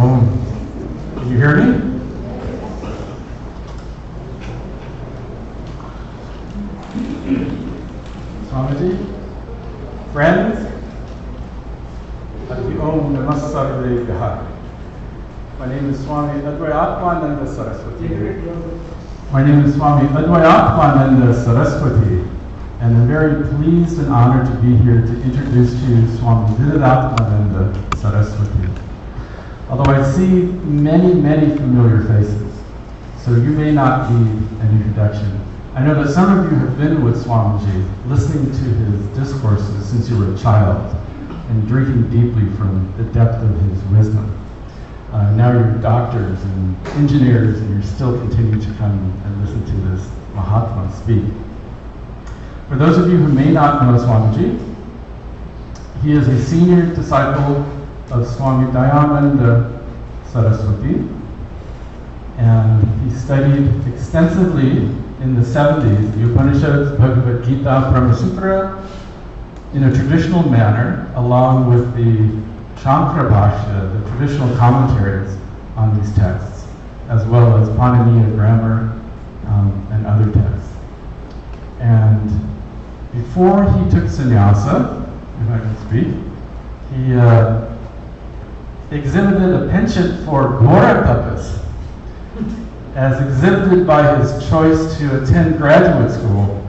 Om. Can you hear me? Swamiji, friends, Adi Om Namasarve. My name is Swami Viditatmananda Saraswatiji. My name is Swami Viditatmananda Saraswati, and I'm very pleased and honored to be here to introduce to you Swami Viditatmananda Saraswati. Although I see many, many familiar faces, so you may not need an introduction. I know that some of you have been with Swamiji, listening to his discourses since you were a child, and drinking deeply from the depth of his wisdom. Now you're doctors and engineers, and you're still continuing to come and listen to this Mahatma speak. For those of you who may not know Swamiji, he is a senior disciple of Swami Dayananda Saraswati, and he studied extensively in the 70s the Upanishads, Bhagavad Gita, Brahma Sutra in a traditional manner, along with the Shankara Bhashya, the traditional commentaries on these texts, as well as Paniniya grammar and other texts. And before he took sannyasa, if I can speak, he exhibited a penchant for Gora tapas, as exhibited by his choice to attend graduate school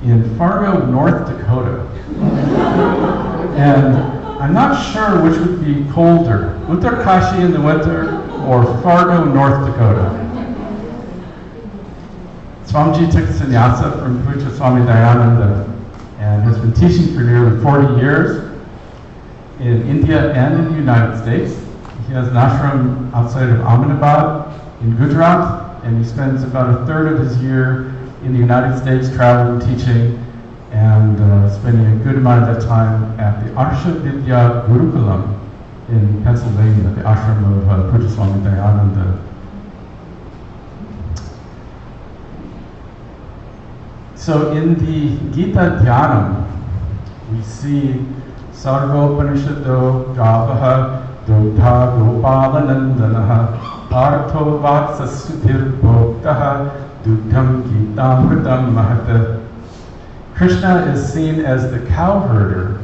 in Fargo, North Dakota. And I'm not sure which would be colder, Uttarkashi in the winter or Fargo, North Dakota. Swamiji took sannyasa from Puja Swami Dayananda and has been teaching for nearly 40 years in India and in the United States. He has an ashram outside of Ahmedabad in Gujarat, and he spends about a third of his year in the United States traveling, teaching, and spending a good amount of that time at the Arsha Vidya Gurukulam in Pennsylvania, the ashram of Puja Swami Dayananda. So in the Gita Dhyanam, we see Sarvopanishado Gavaha Dodha Gopalanandanaha Partho Vatsasudhir Bhoktaha Dudham Gitamritam Mahata. Krishna is seen as the cowherder,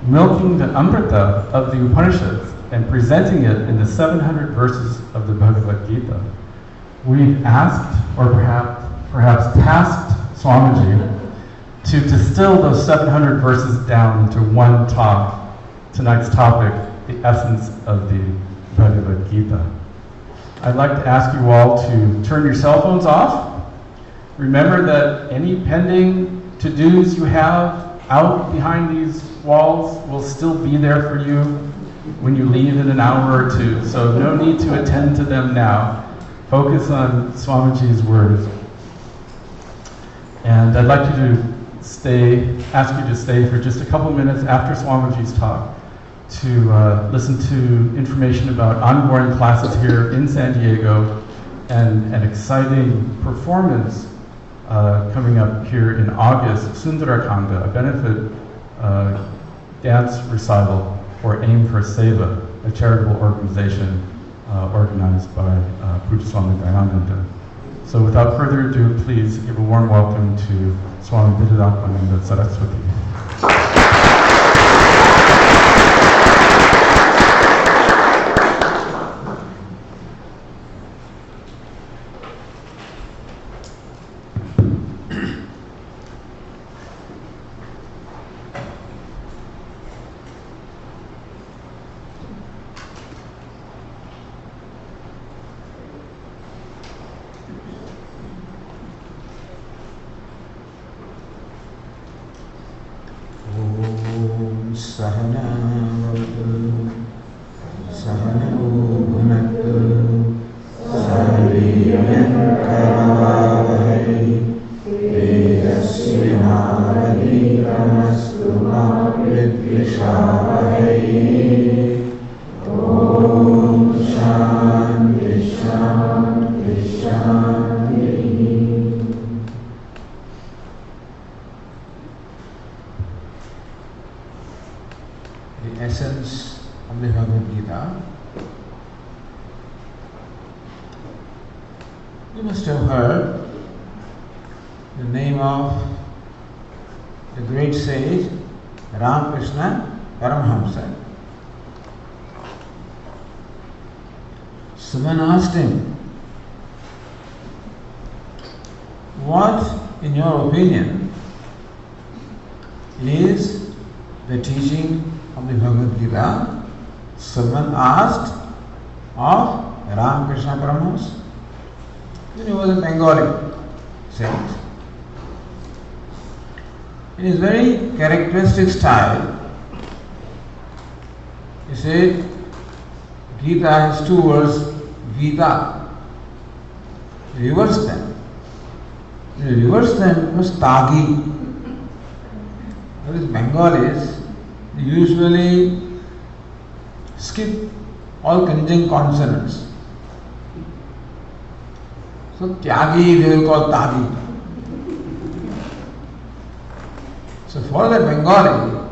milking the Amrita of the Upanishads and presenting it in the 700 verses of the Bhagavad Gita. We've asked, or perhaps tasked Swamiji to distill those 700 verses down into one talk, tonight's topic, the essence of the Bhagavad Gita. I'd like to ask you all to turn your cell phones off. Remember that any pending to-dos you have out behind these walls will still be there for you when you leave in an hour or two, so no need to attend to them now. Focus on Swamiji's words. And I'd like you to ask you to stay for just a couple minutes after Swamiji's talk to listen to information about ongoing classes here in San Diego and an exciting performance coming up here in August, Sundarakanda, a benefit dance recital for Aim for Seva, a charitable organization organized by Puja Swami Dayananda. So without further ado, please give a warm welcome to Swami Viditatmananda Saraswati. You must have heard the name of the great sage Ramakrishna Paramhamsa. Someone asked him, what, in your opinion, is the teaching of the Bhagavad Gita? Someone asked of Ramakrishna Paramahamsa. Then he was a Bengali saint. In his very characteristic style, he said, Gita has two words, Gita. Reverse them. In reverse them, it was Tagi. That is, Bengalis usually skip all conjunct consonants. So Tyagi they will call Tagi. So for the Bengali,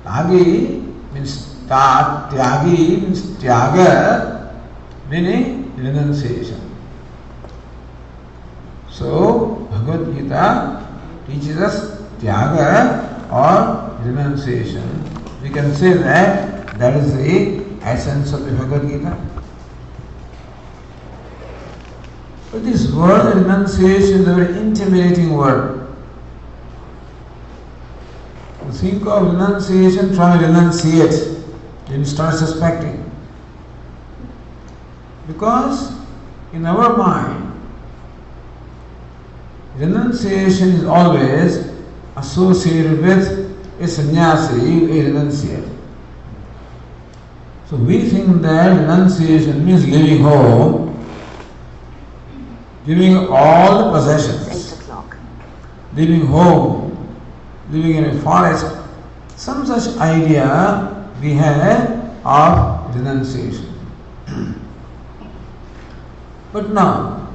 Tagi means Tyagi means Tyaga, meaning renunciation. So Bhagavad Gita teaches us Tyaga or renunciation. We can say that that is the essence of the Bhagavad Gita. But this word renunciation is a very intimidating word. You think of renunciation, try to renunciate, then you start suspecting. Because in our mind, renunciation is always associated with a sannyasi, a renunciate. So we think that renunciation means leaving home, giving all the possessions, leaving home, living in a forest. Some such idea we have of renunciation. But now,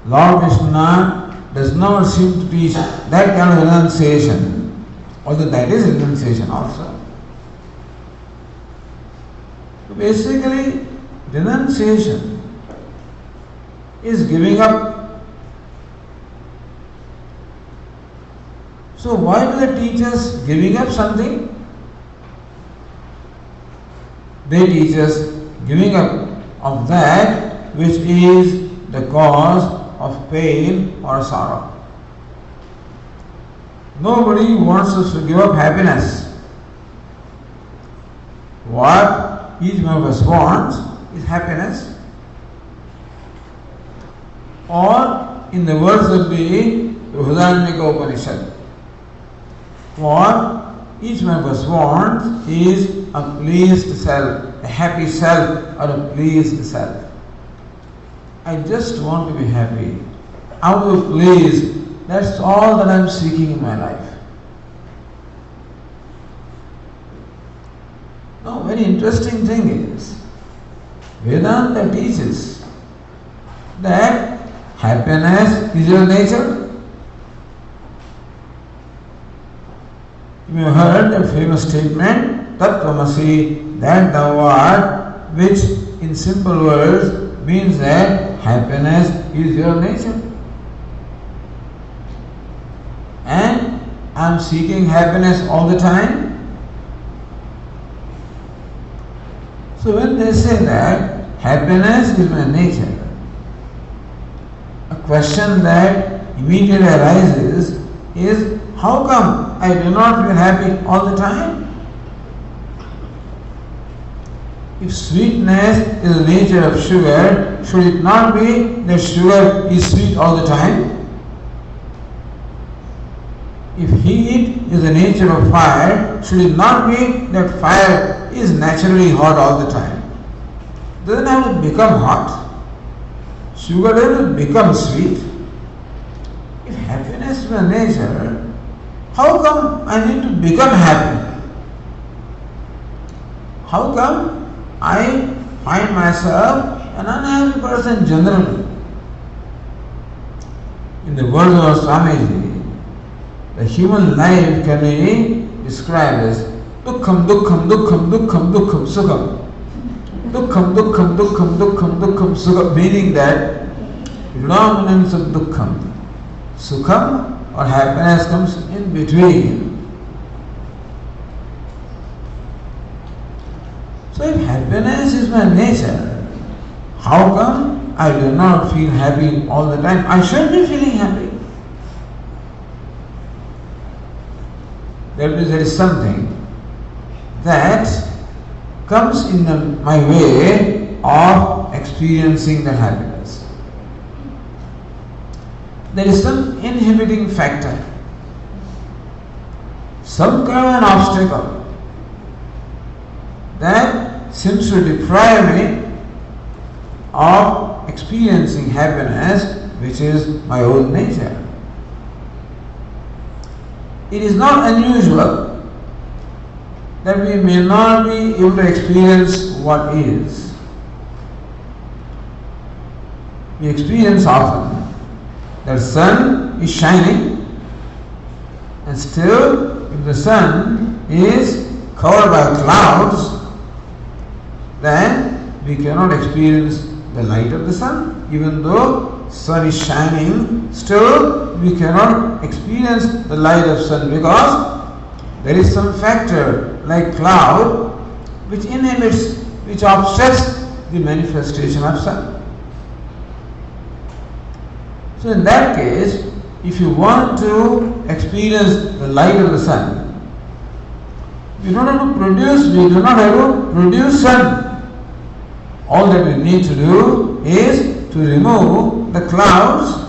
Lord Krishna does not seem to teach that kind of renunciation, although that is renunciation also. So basically, renunciation is giving up. So why do they teach us giving up something? They teach us giving up of that which is the cause of pain or sorrow. Nobody wants us to give up happiness. What each one of us wants is happiness. Or in the words of the Viditatmananda Upanishad, what each one of us wants is a pleased self, a happy self or a pleased self. I just want to be happy. I want to be pleased. That's all that I am seeking in my life. Now, very interesting thing is, Vedanta teaches that happiness is your nature. You have heard the famous statement, Tattvamasi, that thou art, which in simple words means that happiness is your nature. And I am seeking happiness all the time. So when they say that happiness is my nature, a question that immediately arises is, how come I do not feel happy all the time? If sweetness is the nature of sugar, should it not be that sugar is sweet all the time? If heat is the nature of fire, should it not be that fire is naturally hot all the time? Doesn't have to become hot. Sugar doesn't become sweet. If happiness is my nature, how come I need to become happy? How come I find myself an unhappy person generally? In the words of Swamiji, the human life can be described as dukkham, dukkham, dukkham, dukkham, dukkham, sukham. Dukkham, dukkham, dukkham, dukkham, dukkham, sukham, meaning that predominance of dukkham. Sukham or happiness comes in between. So if happiness is my nature, how come I do not feel happy all the time? I should be feeling happy. That means there is something that comes in my way of experiencing the happiness. There is some inhibiting factor, some kind of an obstacle that seems to deprive me of experiencing happiness, which is my own nature. It is not unusual that we may not be able to experience what is. We experience often that sun is shining, and still if the sun is covered by clouds, then we cannot experience the light of the sun. Even though sun is shining, still we cannot experience the light of sun because there is some factor like cloud which inhibits, which obstructs the manifestation of sun. So in that case, if you want to experience the light of the sun, we don't have to produce sun. All that we need to do is to remove the clouds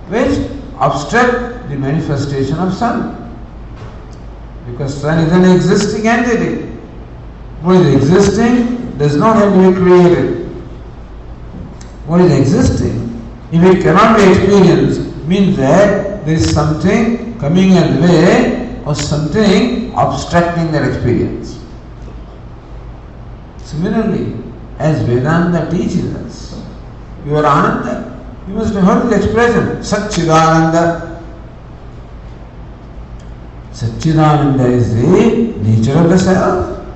which obstruct the manifestation of sun. Because sun is an existing entity. What is existing does not have to be created. What is existing, if it cannot be experienced, means that there is something coming in the way or something obstructing that experience. Similarly, as Vedanta teaches us, you are Ananda. You must have heard the expression, Satchidananda. Satchidananda is the nature of the self.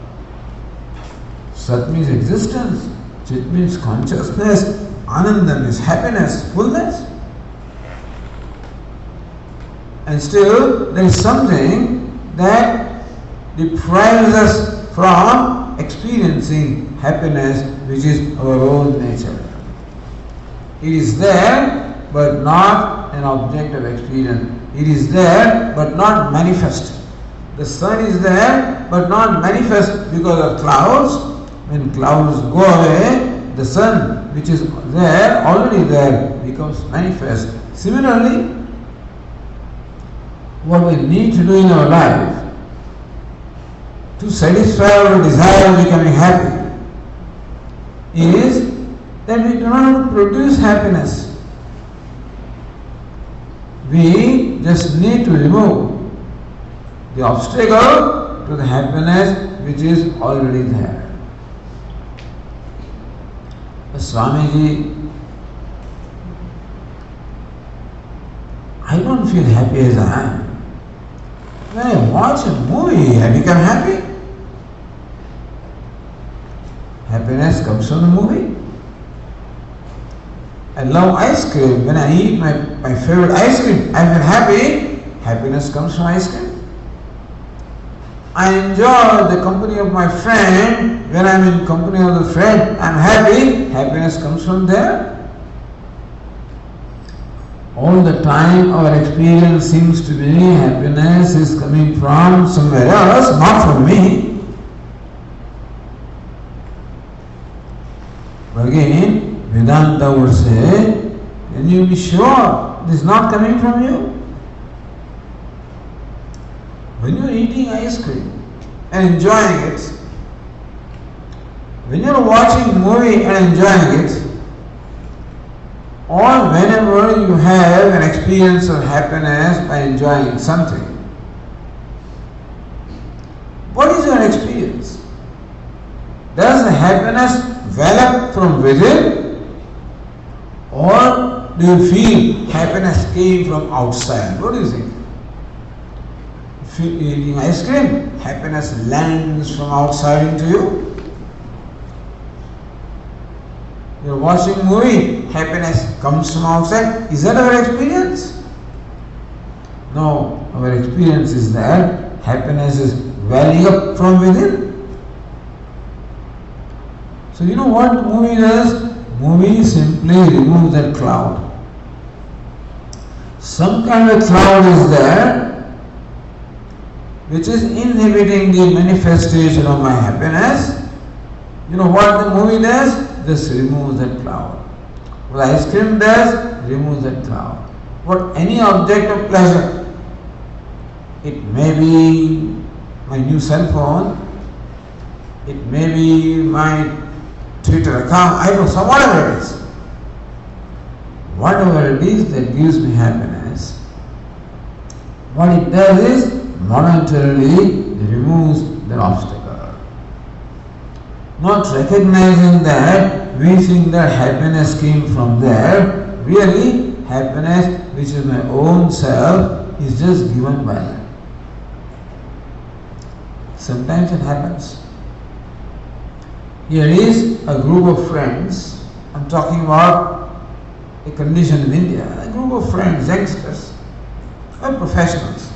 Sat means existence, Chit means consciousness, Ananda means happiness, fullness. And still there is something that deprives us from experiencing happiness, which is our own nature. It is there but not an object of experience. It is there but not manifest. The sun is there but not manifest because of clouds. When clouds go away, the sun which is there, already there, becomes manifest. Similarly, what we need to do in our life to satisfy our desire of becoming happy is that we do not have to produce happiness. We just need to remove the obstacle to the happiness which is already there. Swamiji, I don't feel happy as I am. When I watch a movie, I become happy. Happiness comes from the movie. I love ice cream. When I eat my favorite ice cream, I feel happy. Happiness comes from ice cream. I enjoy the company of my friend. When I am in company of the friend, I am happy. Happiness comes from there. All the time our experience seems to be happiness is coming from somewhere else, not from me. But again, Vedanta would say, can you be sure this is not coming from you? When you are eating ice cream and enjoying it, when you are watching a movie and enjoying it, or whenever you have an experience of happiness by enjoying something, what is your experience? Does the happiness develop from within, or do you feel happiness came from outside? What do you think? If you are eating ice cream, happiness lands from outside into you. You're watching a movie, happiness comes from outside. Is that our experience? No, our experience is that happiness is welling up from within. So you know what movie does? Movie simply removes that cloud. Some kind of cloud is there which is inhibiting the manifestation of my happiness. You know what the movie does? Just removes that cloud. What ice cream does? Removes that cloud. What any object of pleasure, it may be my new cell phone, it may be my Twitter account, I don't know, whatever it is. Whatever it is that gives me happiness, what it does is momentarily removes that obstacle. Not recognizing that, we think that happiness came from there. Really, happiness, which is my own self, is just given by that. Sometimes it happens. Here is a group of friends. I'm talking about a condition in India. A group of friends, youngsters, or professionals.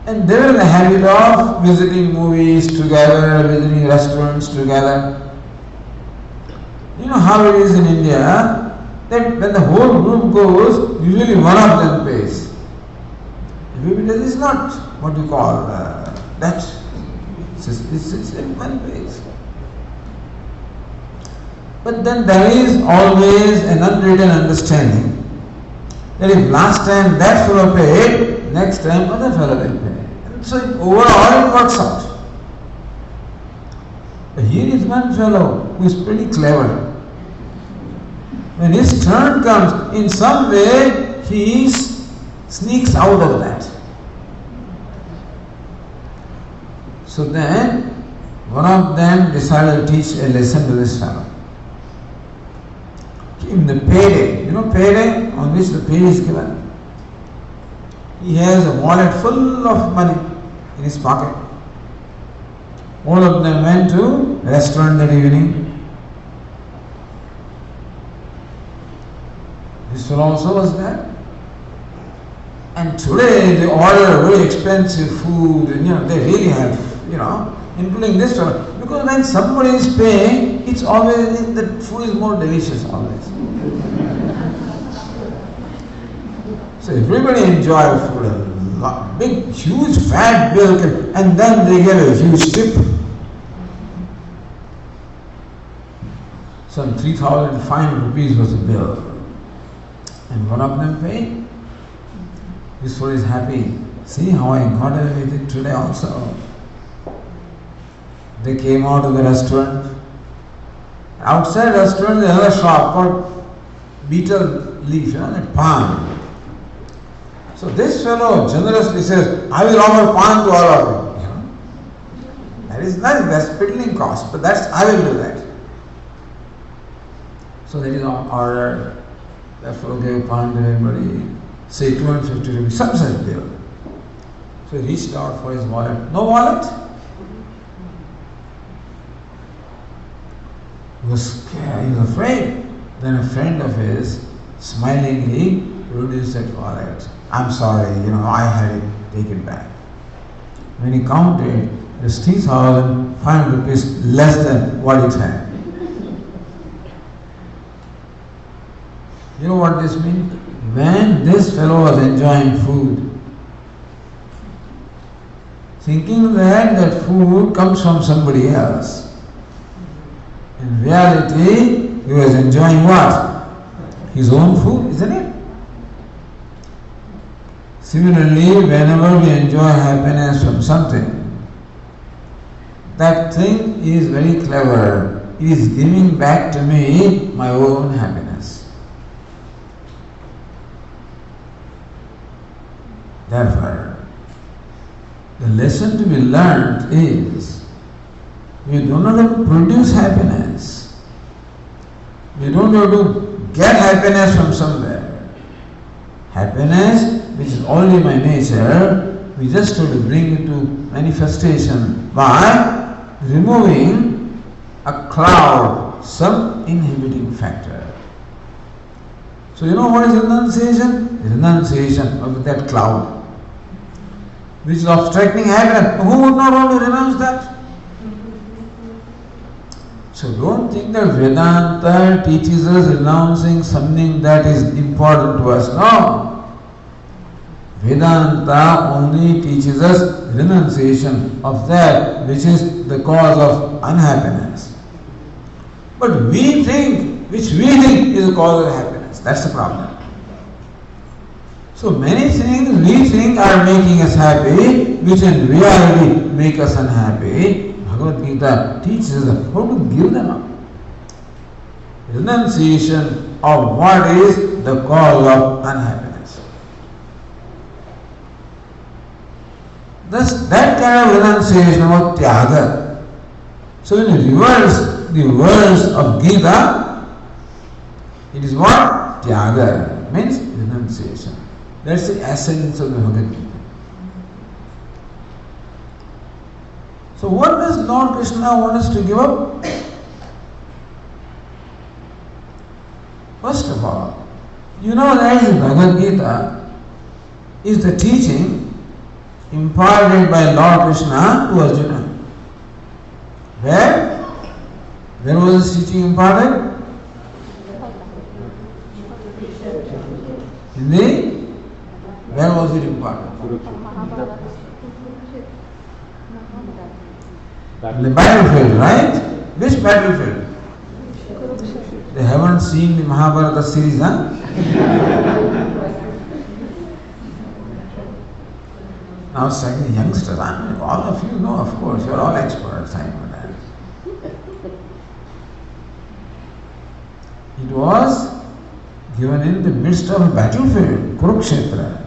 And they were in the habit of visiting movies together, visiting restaurants together. You know how it is in India, that when the whole group goes, usually one of them pays. Everybody is not what you call that. It's one pays. But then there is always an unwritten understanding that if last time that fellow paid, next time other fellow will pay. And so overall it works out. But here is one fellow who is pretty clever. When his turn comes, in some way he sneaks out of that. So then one of them decided to teach a lesson to this fellow. In the payday, you know payday, on which the pay is given. He has a wallet full of money in his pocket. All of them went to a restaurant that evening. This fellow also was there. And today they order very expensive food, and they really have, including this fellow. Because when somebody is paying, it's always, the food is more delicious always. So everybody enjoys food, a big, huge, fat bill, and then they get a huge tip. Some 3,500 rupees was the bill. And one of them paid. This fellow is happy. See how I got away with it today also. They came out of the restaurant. Outside the restaurant, there's another shop called betel leaf, that palm. So this fellow generously says, I will offer palm to all of you. That is nothing, that's piddling cost, but I will do that. So that is ordered. That fellow gave palm to everybody, say 250 rupees, some such bill. So he reached out for his wallet. No wallet? He was scared, he was afraid. Then a friend of his smilingly produced that wallet. I'm sorry, I had it taken back. When he counted, it was 3,500 rupees less than what it had. You know what this means? When this fellow was enjoying food, thinking that food comes from somebody else, in reality, he was enjoying what? His own food, isn't it? Similarly, whenever we enjoy happiness from something, that thing is very clever. It is giving back to me my own happiness. Therefore, the lesson to be learned is, we do not have to produce happiness. We don't have to get happiness from somewhere. Happiness, which is already my nature, we just have to bring it to manifestation by removing a cloud, some inhibiting factor. So you know what is renunciation? Renunciation of that cloud which is obstructing happiness. Who would not want to renounce that? So don't think that Vedanta teaches us renouncing something that is important to us. No. Vedanta only teaches us renunciation of that which is the cause of unhappiness. But we think, which we think is the cause of happiness. That's the problem. So many things we think are making us happy, which in reality make us unhappy. Bhagavad Gita teaches us how to give them up. Renunciation of what is the cause of unhappiness. Thus, that kind of renunciation was tyaga. So when you reverse the words of Gita, it is what? Tyaga, means renunciation. That's the essence of the Bhagavad Gita. So what does Lord Krishna want us to give up? First of all, you know that the Bhagavad Gita is the teaching imparted by Lord Krishna to Arjuna. Where? Where was this teaching imparted? In the? Where was it imparted? In the battlefield, right? Which battlefield? They haven't seen the Mahabharata series, huh? Now, second youngsters, all of you know, of course, you're all experts, I know that. It was given in the midst of a battlefield, Kurukshetra.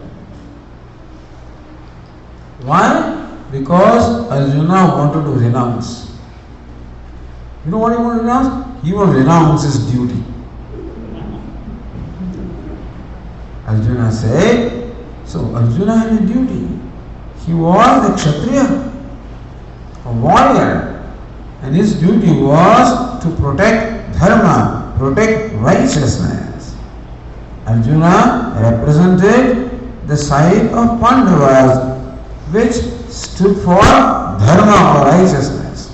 Why? Because Arjuna wanted to renounce. You know what he wanted to renounce? He wanted to renounce his duty. Arjuna said, so Arjuna had a duty. He was a Kshatriya, a warrior, and his duty was to protect dharma, protect righteousness. Arjuna represented the side of Pandavas, which stood for dharma or righteousness,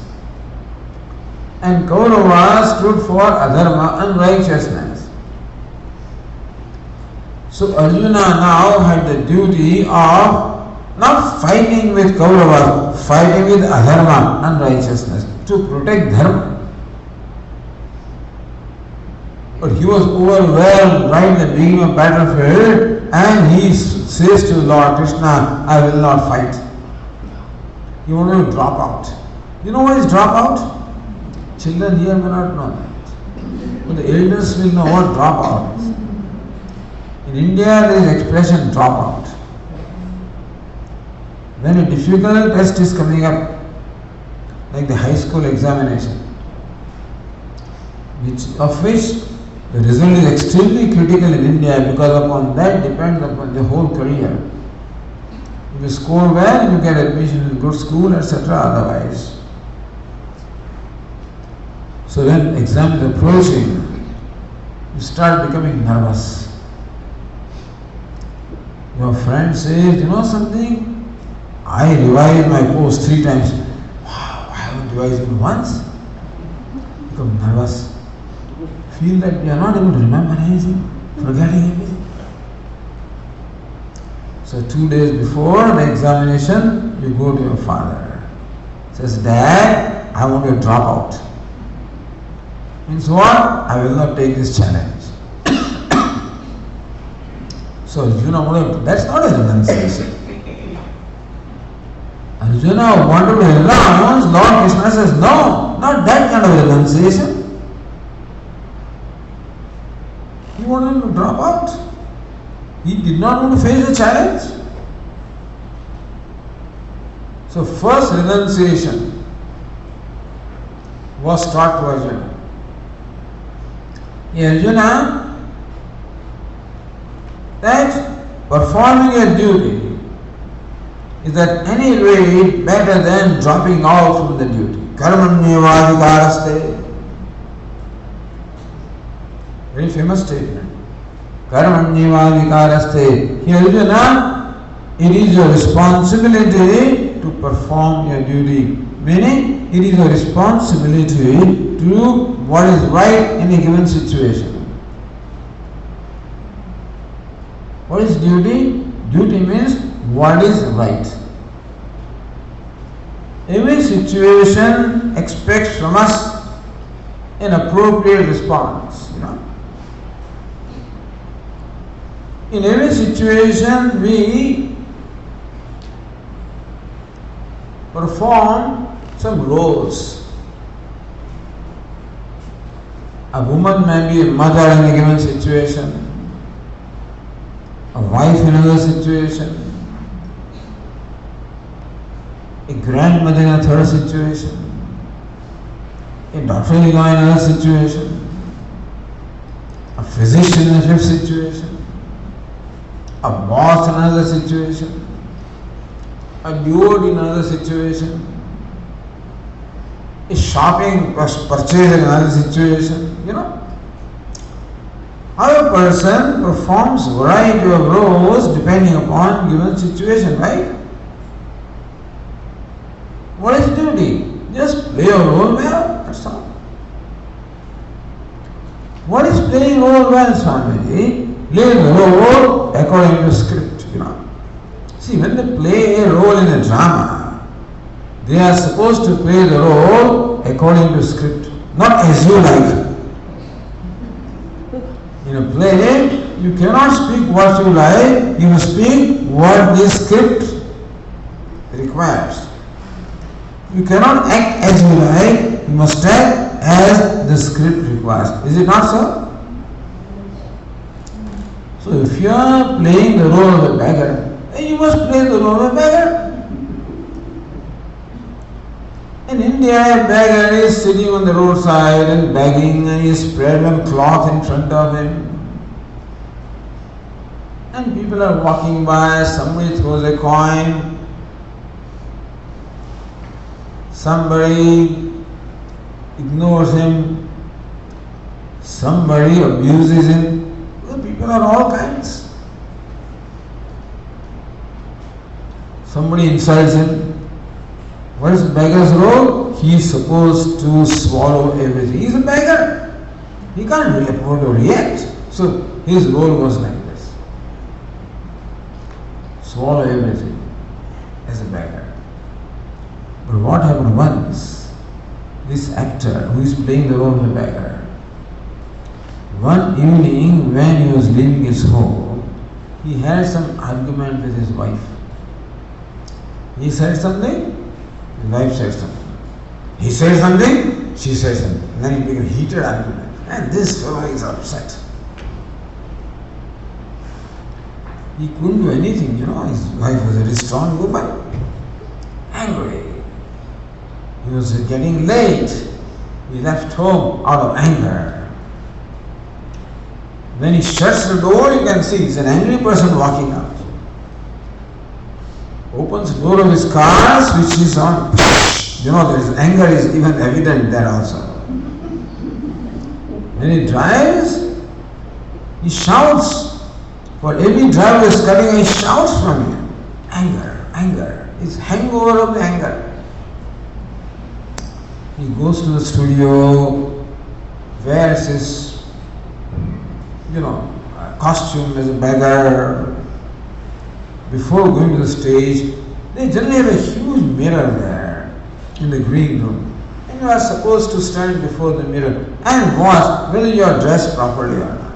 and Kauravas stood for adharma, unrighteousness. So Arjuna now had the duty of not fighting with Kauravas, fighting with adharma, unrighteousness, to protect dharma. But he was overwhelmed right in the beginning of battlefield, and he says to Lord Krishna, I will not fight. He wanted to drop out. You know what is drop out? Children here may not know that. But the elders will know what drop out is. In India there is expression drop out. When a difficult test is coming up, like the high school examination, which the result is extremely critical in India, because upon that depends upon the whole career. If you score well, you get admission in good school, etc. Otherwise. So when exam is approaching, you start becoming nervous. Your friend says, you know something? I revised my course 3 times. Wow, I haven't revised it once. Become nervous. Feel that you are not able to remember anything, forgetting everything. So 2 days before the examination, you go to your father. Says, Dad, I want to drop out. Means what? I will not take this challenge. So Arjuna, that's not a renunciation. Arjuna wanted to renounce. Lord Krishna says, no, not that kind of renunciation. He wanted to drop out. He did not want to face the challenge. So first renunciation was taught to Arjuna. Arjuna, that performing a duty is at any rate better than dropping out from the duty. Karmanyevadikaraste. Very famous statement. Karmanyevadikaraste. Here Arjuna, it is your responsibility to perform your duty. Meaning, it is your responsibility to do what is right in a given situation. What is duty? Duty means what is right. Every situation expects from us an appropriate response. In every situation, we perform some roles. A woman may be a mother in a given situation, a wife in another situation, a grandmother in a third situation, a daughter-in-law in another situation, a physician in a fifth situation, a boss in another situation, a dude in another situation, a shopping purchase in another situation. How a person performs variety of roles depending upon given situation, right? What is duty? Just play a role well, that's all. What is playing role well, Swamiji? Play the role according to script, See, when they play a role in a drama, they are supposed to play the role according to script, not as you like. In a play, you cannot speak what you like, you must speak what the script requires. You cannot act as you like, you must act as the script requires. Is it not so? So if you are playing the role of a beggar, then you must play the role of a beggar. In India, a beggar is sitting on the roadside and begging, and he has spread one cloth in front of him. And people are walking by, somebody throws a coin, somebody ignores him, somebody abuses him. The people are all kinds. Somebody insults him. What is the beggar's role? He is supposed to swallow everything. He is a beggar. He can't really afford to react. So his role was like this. Swallow everything as a beggar. But what happened once? This actor who is playing the role of a beggar, one evening when he was leaving his home, he had some argument with his wife. He said something, his wife said something. He said something, she said something. And then it became a heated argument. And this fellow is upset. He couldn't do anything, his wife was a very strong woman. Angry. He was getting late. He left home out of anger. When he shuts the door, you can see it's an angry person walking out. Opens the door of his car, switches on. Anger is even evident there also. When he drives, he shouts. For every driver is coming, he shouts from him. Anger. It's hangover of the anger. He goes to the studio, wears his costume as a beggar. Before going to the stage, they generally have a huge mirror there in the green room. And you are supposed to stand before the mirror and watch whether you are dressed properly or not.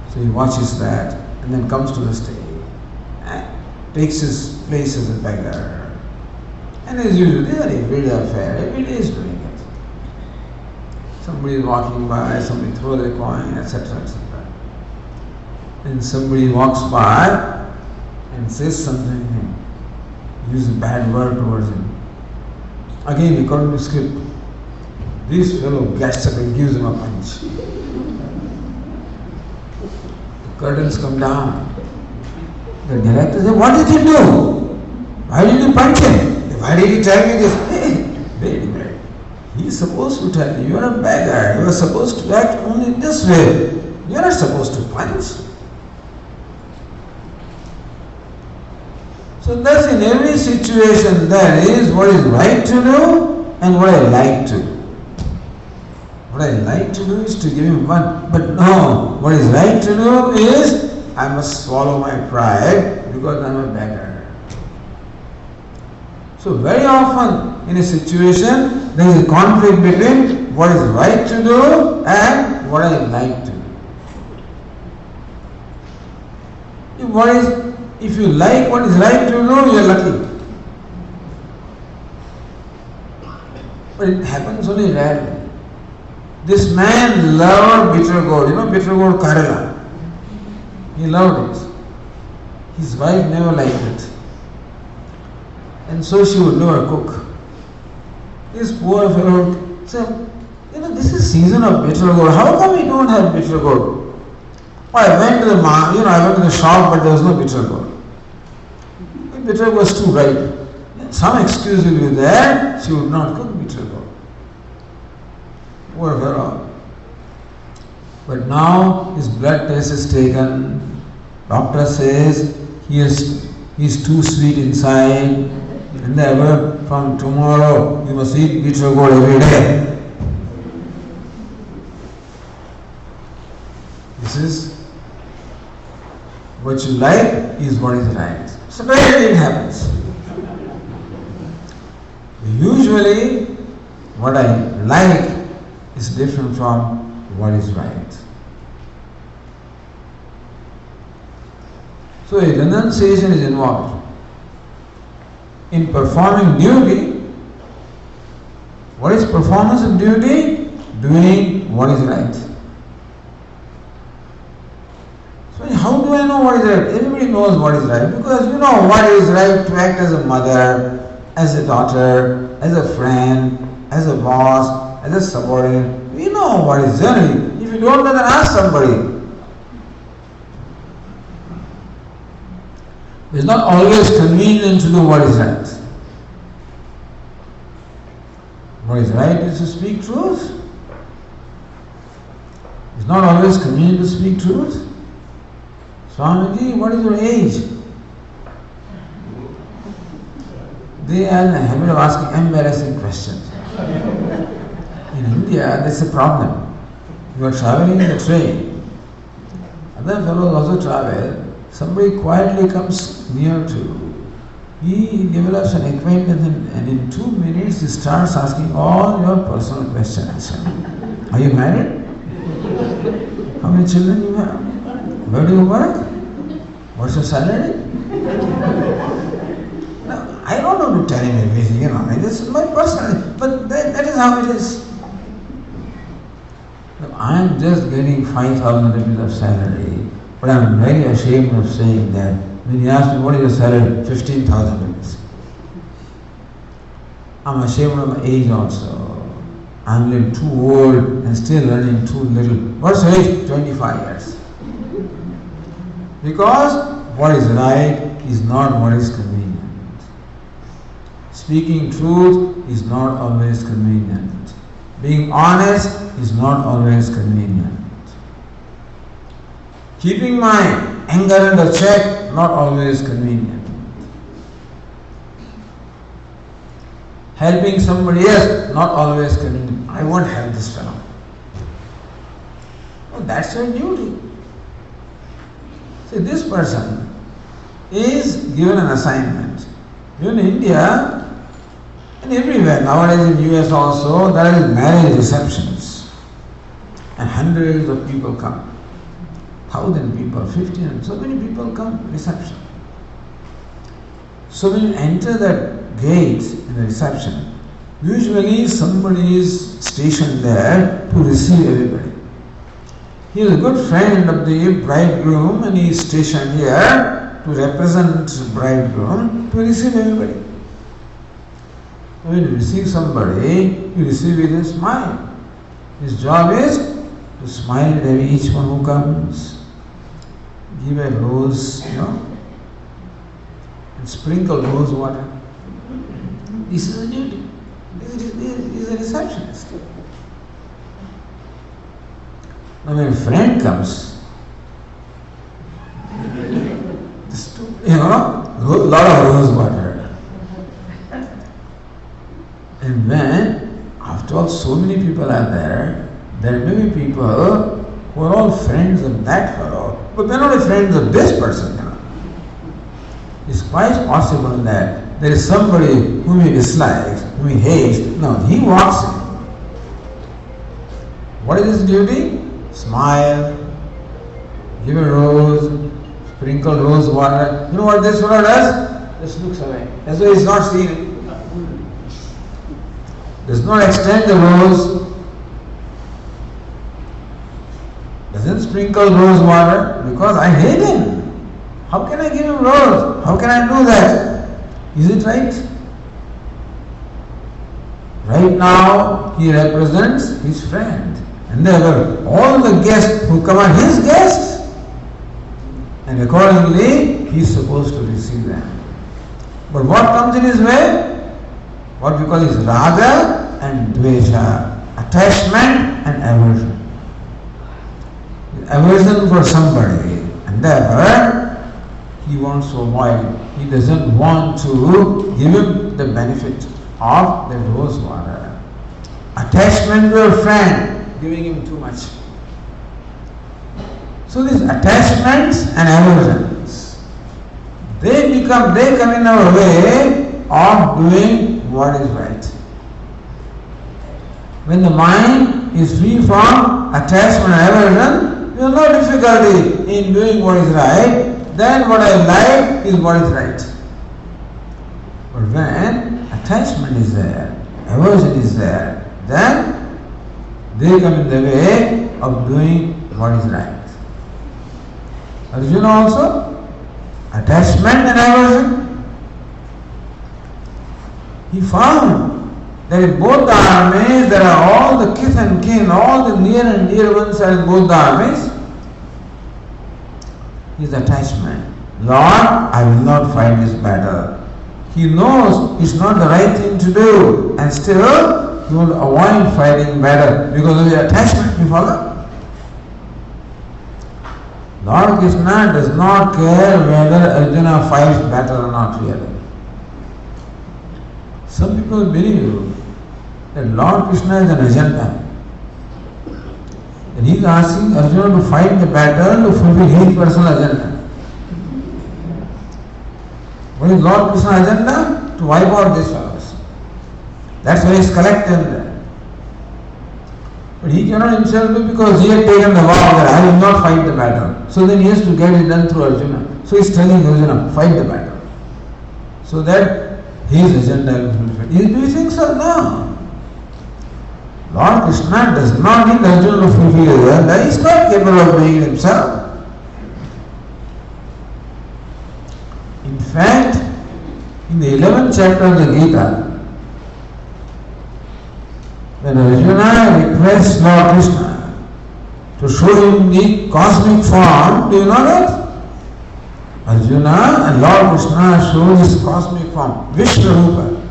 So he watches that and then comes to the stage and takes his place as a beggar. And as usual, they are everyday affair, every day is doing it. Somebody is walking by, somebody throws a coin, etc., etc. And somebody walks by and says something to him, uses a bad word towards him. Again, according to script, this fellow gets up and gives him a punch. The curtains come down. The director says, "What did you do? Why did you punch him? Why did you tell me this?" Wait a minute. He is supposed to tell you, you are a beggar, you are supposed to act only this way. You are not supposed to punch. So thus in every situation there is what is right to do and what I like to do. What I like to do is to give him one. But no, what is right to do is I must swallow my pride because I am a beggar. So very often in a situation there is a conflict between what is right to do and what I like to do. If you like what is right to do, you are lucky. But it happens only rarely. This man loved bitter gourd. You know bitter gourd Kerala? He loved it. His wife never liked it. And so she would never cook. This poor fellow said, this is season of bitter gourd. How come we don't have bitter gourd? I went to the shop, but there was no bitter gourd. The bitter gourd was too ripe. Some excuse will be there. She would not cook bitter gourd. Poor fellow. But now his blood test is taken. Doctor says he is too sweet inside. And therefore, from tomorrow you must eat bitter gourd every day. This is what you like is what is right. So very happens. Usually what I like is different from what is right. So a renunciation is involved. In performing duty, what is performance of duty? Doing what is right. So how do I know what is right? Everybody knows what is right because you know what is right to act as a mother, as a daughter, as a friend, as a boss, as a subordinate. We know what is generally. If you don't know, then ask somebody. It's not always convenient to do what is right. What is right is to speak truth. It's not always convenient to speak truth. Swamiji, what is your age? They are in the habit of asking embarrassing questions. In India, that's a problem. You are traveling in the train. Other fellows also travel. Somebody quietly comes near to you. He develops an acquaintance and in 2 minutes he starts asking all your personal questions. Are you married? How many children you have? Where do you work? What's your salary? Now, I don't know to tell him everything, this is my personal, but that is how it is. Now, I am just getting 5,000 rupees of salary. But I am very ashamed of saying that. When he asked me, what is your salary? 15,000 rupees. I am ashamed of my age also. I am little too old and still earning too little. What's your age? 25 years. Because what is right is not what is convenient. Speaking truth is not always convenient. Being honest is not always convenient. Keeping my anger under check, not always convenient. Helping somebody else, not always convenient. I won't help this fellow. Oh, that's your duty. See, this person is given an assignment. In India, and everywhere, nowadays in US also, there are marriage receptions. And hundreds of people come. 1,000 people, 1,500, so many people come reception. So when you enter that gate in the reception, usually somebody is stationed there to receive everybody. He is a good friend of the bridegroom and he is stationed here to represent the bridegroom to receive everybody. When you receive somebody, you receive with a smile. His job is to smile at each one who comes. Give a rose, and sprinkle rose water. This is a duty. This He's a receptionist. Now when a friend comes, lot of rose water. And when, after all, so many people are there may be people who are all friends of that fellow, but they're not friends of this person. It's quite possible that there is somebody whom he dislikes, whom he hates. No, he walks in. What is his duty? Smile, give a rose, sprinkle rose water. You know what this fellow does? Just looks away, as though he's not seen it. Does not extend the rose, doesn't sprinkle rose water, because I hate him. How can I give him rose? How can I do that? Is it right? Right now, he represents his friend. And therefore, all the guests who come are his guests. And accordingly, he is supposed to receive them. But what comes in his way? What we call is raga and dvesha, attachment and aversion. Aversion for somebody, and therefore he wants to avoid. He doesn't want to give him the benefit of the rose water. Attachment to a friend, giving him too much. So these attachments and aversions, they come in our way of doing what is right. When the mind is free from attachment and aversion, there is no difficulty in doing what is right. Then what I like is what is right. But when attachment is there, aversion is there, then they come in the way of doing what is right. Arjuna also, attachment and aversion. He found that in both the armies there are all the kith and kin, all the near and dear ones are in both the armies. His attachment. Lord, I will not fight this battle. He knows it's not the right thing to do, and still he will avoid fighting battle because of the attachment. You follow? Lord Krishna does not care whether Arjuna fights battle or not really. Some people believe that Lord Krishna is an agenda. And he is asking Arjuna to fight the battle to fulfill his personal agenda. What is Lord Krishna's agenda? To wipe out these fellows. That's why he is collecting them. But he cannot himself do because he had taken the vow that I will not fight the battle. So then he has to get it done through Arjuna. So he is telling Arjuna, fight the battle. So that his agenda will be fulfilled. Do you think so? No. Lord Krishna does not need Arjuna to fulfill his agenda. He is not capable of doing it himself. In fact, in the 11th chapter of the Gita, when Arjuna requests Lord Krishna to show him the cosmic form, do you know that? Arjuna and Lord Krishna show his cosmic form, Vishnu Rupa.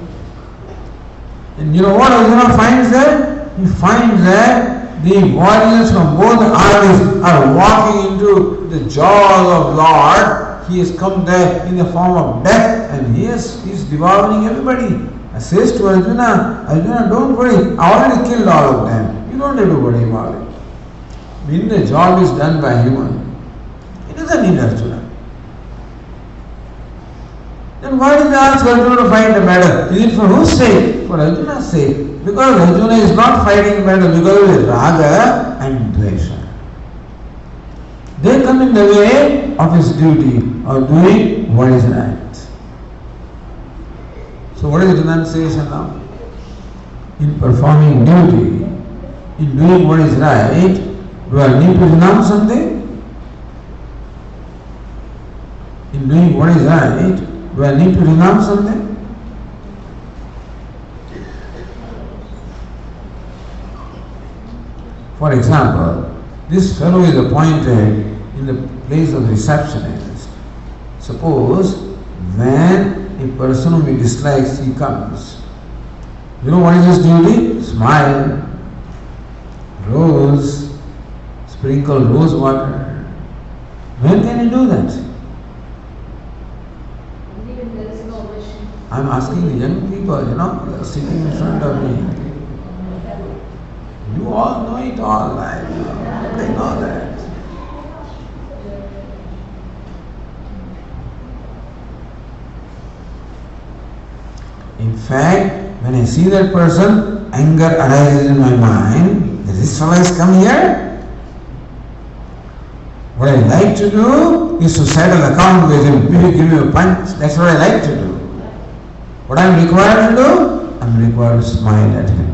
And you know what Arjuna finds there? He finds that the warriors from both armies are walking into the jaws of Lord. He has come there in the form of death and he is devouring everybody. I says to Arjuna, Arjuna, don't worry, I already killed all of them. You don't have to worry about it. When the job is done by human, it doesn't need Arjuna. Then why did they ask Arjuna to fight the battle? Is it for whose sake? For Arjuna's sake. Because Arjuna is not fighting battle because of his raga and dvesha. They come in the way of his duty of doing what is right. So what is renunciation now? In performing duty, in doing what is right, do I need to renounce something? In doing what is right, do I need to renounce something? For example, this fellow is appointed in the place of receptionist. Suppose when a person whom he dislikes, he comes, You know what is his duty? Smile. Rose. Sprinkle rose water. When can he do that? Even there is no wish. I'm asking the young people, they are sitting in front of me. You all know it all, right? They know that. In fact, when I see that person, anger arises in my mind. This fellow has come here. What I like to do is to settle account with him. Maybe give him a punch. That's what I like to do. What I'm required to do? I'm required to smile at him.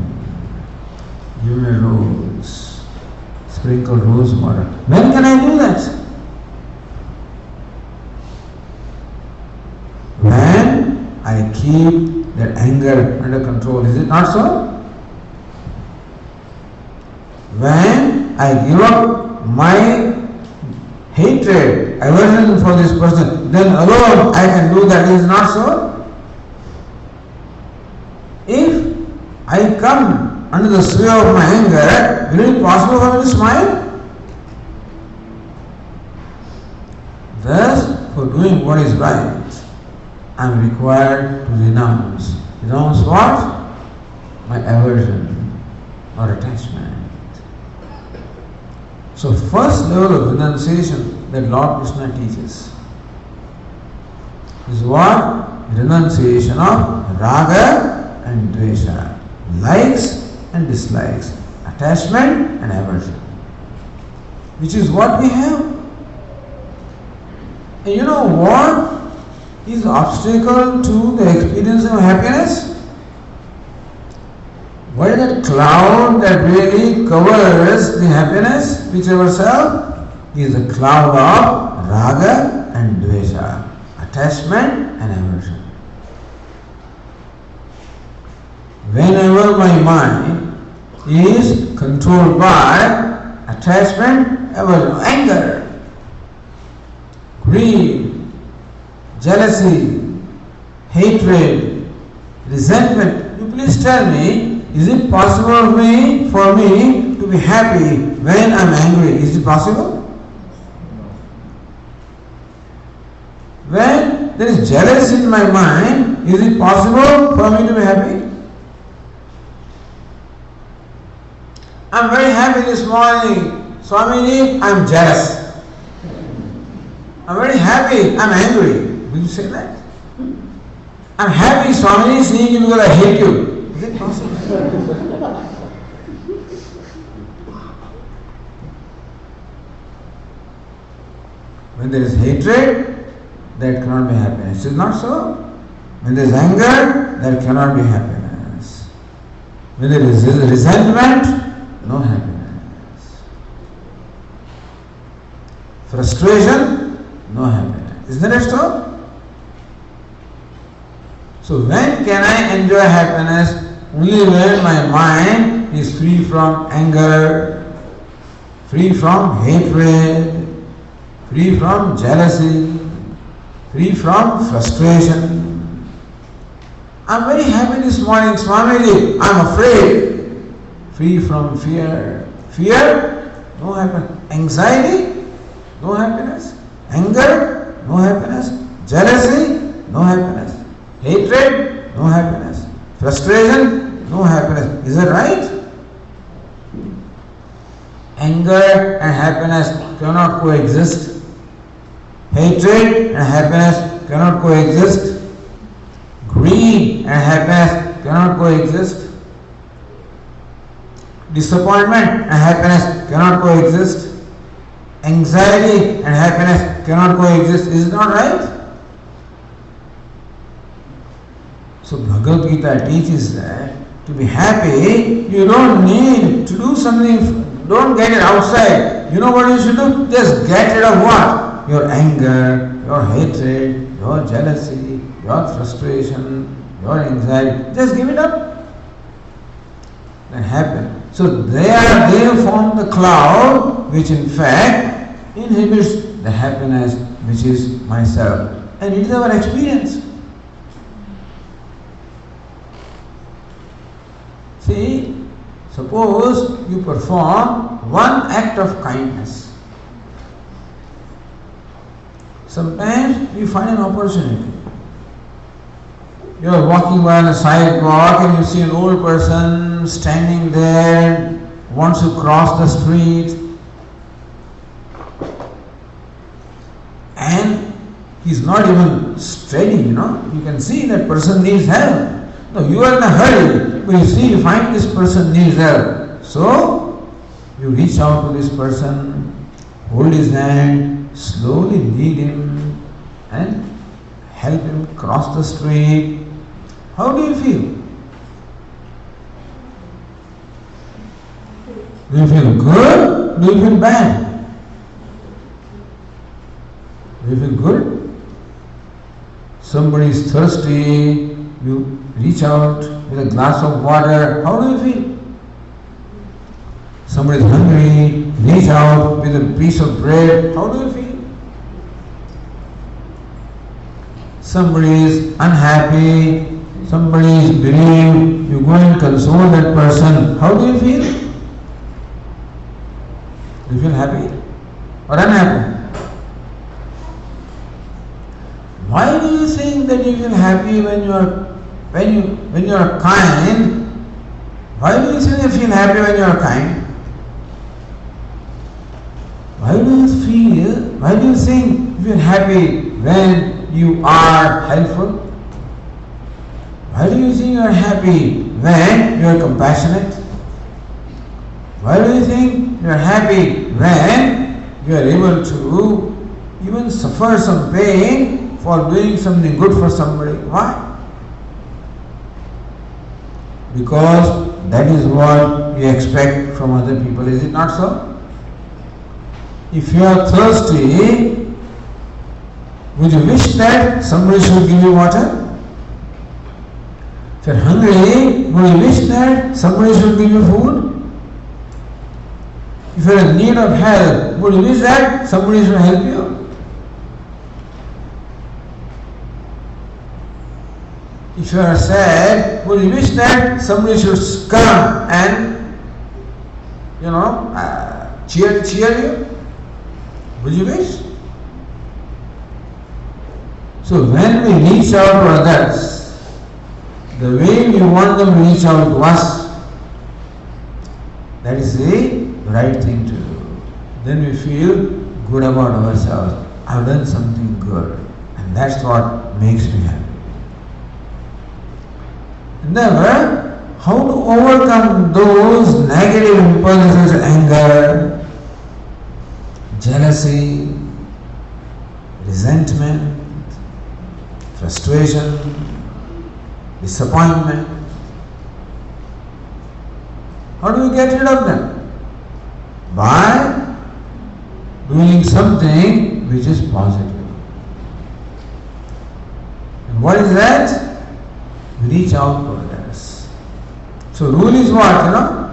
Give me a rose. Sprinkle rose water. When can I do that? When I keep that anger under control. Is it not so? When I give up my hatred, aversion for this person, then alone I can do that. Is it not so? If I come under the sway of my anger, will it be possible for me to smile? Thus, for doing what is right, I am required to renounce. Renounce what? My aversion or attachment. So, first level of renunciation that Lord Krishna teaches is what? Renunciation of raga and dvesha, likes and dislikes, attachment and aversion, which is what we have. And you know what is the obstacle to the experience of happiness? What is that cloud that really covers the happiness which ourselves? Is a cloud of raga and dvesha, attachment and aversion. Whenever my mind is controlled by attachment, aversion, anger, greed, jealousy, hatred, resentment, you please tell me, is it possible for me to be happy when I am angry? Is it possible? When there is jealousy in my mind, is it possible for me to be happy? I am very happy this morning. Swamiji, I am jealous. I am very happy, I am angry. Will you say that? I am happy, Swamiji, seeing you because I hate you. Is it possible? When there is hatred, there cannot be happiness. Is it not so? When there is anger, there cannot be happiness. When there is resentment, no happiness. Frustration, no happiness. Isn't it so? So when can I enjoy happiness? Only when my mind is free from anger, free from hatred, free from jealousy, free from frustration. I am very happy this morning, Swamiji. I am afraid. Free from fear. Fear, no happiness. Anxiety, no happiness. Anger, no happiness. Jealousy, no happiness. Hatred, no happiness. Frustration, no happiness. Is that right? Anger and happiness cannot coexist. Hatred and happiness cannot coexist. Greed and happiness cannot coexist. Disappointment and happiness cannot coexist. Anxiety and happiness cannot coexist. Is it not right? So Bhagavad Gita teaches that to be happy, you don't need to do something, don't get it outside. You know what you should do? Just get rid of what? Your anger, your hatred, your jealousy, your frustration, your anxiety. Just give it up. That happens. So they form the cloud which in fact inhibits the happiness which is myself. And it is our experience. Suppose you perform one act of kindness. Sometimes you find an opportunity. You are walking by on a sidewalk and you see an old person standing there and wants to cross the street. And he's not even steady, You can see that person needs help. No, you are in a hurry, but you find this person needs help. So, you reach out to this person, hold his hand, slowly lead him and help him cross the street. How do you feel? Do you feel good? Do you feel bad? Do you feel good? Somebody is thirsty, you reach out with a glass of water. How do you feel? Somebody is hungry, reach out with a piece of bread. How do you feel? Somebody is unhappy, somebody is bereaved, you go and console that person. How do you feel? Do you feel happy or unhappy? Why do you think that you feel happy when you are kind? Why do you think you feel happy when you are kind? Why do you think you feel happy when you are helpful? Why do you think you are happy when you are compassionate? Why do you think you are happy when you are able to even suffer some pain for doing something good for somebody? Why? Because that is what we expect from other people, is it not so? If you are thirsty, would you wish that somebody should give you water? If you are hungry, would you wish that somebody should give you food? If you are in need of help, would you wish that somebody should help you? If you are sad, would you wish that somebody should come and, cheer you? Would you wish? So when we reach out to others, the way we want them to reach out to us, that is the right thing to do. Then we feel good about ourselves. I've done something good, and that's what makes me happy. Never, how to overcome those negative impulses, anger, jealousy, resentment, frustration, disappointment. How do we get rid of them? By doing something which is positive. And what is that? We reach out to others. So rule is what,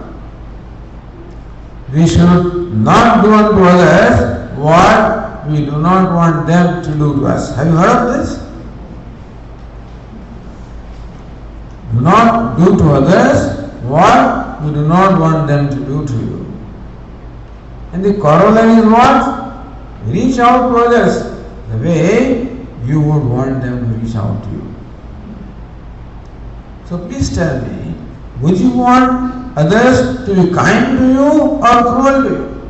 We should not do unto others what we do not want them to do to us. Have you heard of this? Do not do to others what you do not want them to do to you. And the corollary is what? Reach out to others the way you would want them to reach out to you. So please tell me, would you want others to be kind to you or cruel to you?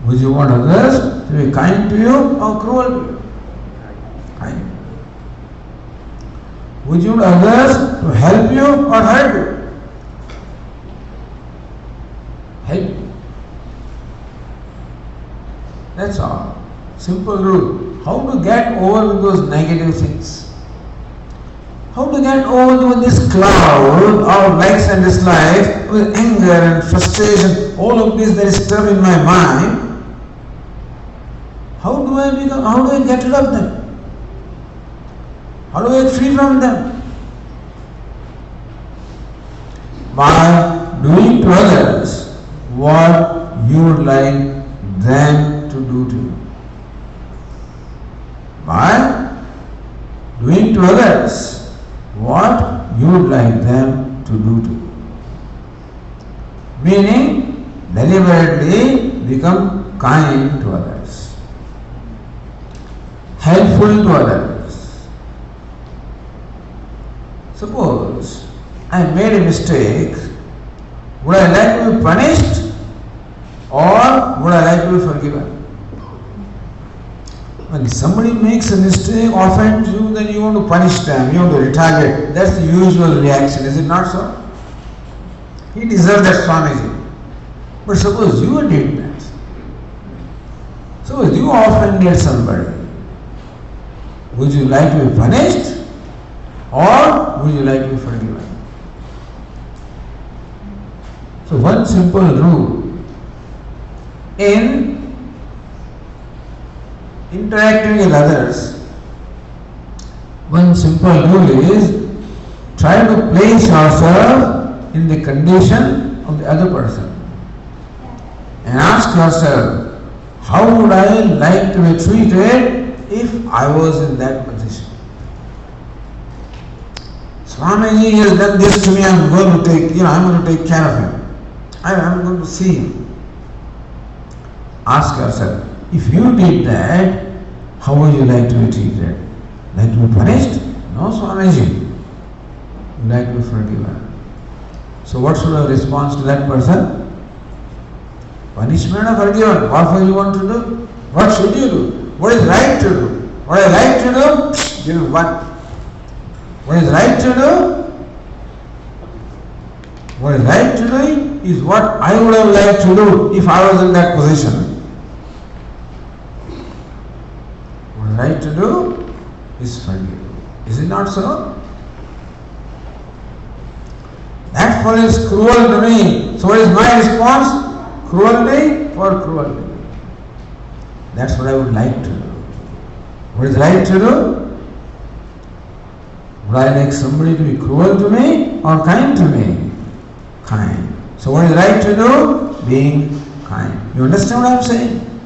Would you want others to be kind to you or cruel to you? Kind. Would you want others to help you or hurt you? Help you. That's all. Simple rule. How to get over with those negative things? How to get over with this cloud of likes and dislikes, with anger and frustration, all of this that is stuck in my mind? How do I get rid of them? How do I get free from them? By doing to others what you would like them to do to you. By doing to others what you would like them to do to you. Meaning, deliberately become kind to others, helpful to others. Suppose I made a mistake, would I like to be punished or would I like to be forgiven? When somebody makes a mistake, offends you, then you want to punish them, you want to retaliate. That's the usual reaction, is it not so? He deserves that, Swamiji. But suppose you did that. Suppose you offended somebody. Would you like to be punished or would you like to be forgiven? So one simple rule in interacting with others, one simple rule is try to place yourself in the condition of the other person and ask yourself, how would I like to be treated if I was in that position? Swamiji has done this to me, I'm going to take care of him. I'm going to see him. Ask yourself, if you did that, how would you like to be treated? Like to be punished? No, Swamiji. You like to be forgiven. So what should our response to that person? Punishment or forgiven? What do you want to do? What should you do? What is right to do? What I like to do? Give me one. What is right to do? What is right to do is what I would have liked to do if I was in that position. What is right to do is forgive. Is it not so? That fellow is cruel to me. So what is my response? Cruelty for cruelty. That's what I would like to do. What is right to do? Would I like somebody to be cruel to me or kind to me? Kind. So what is right to do? Being kind. You understand what I am saying?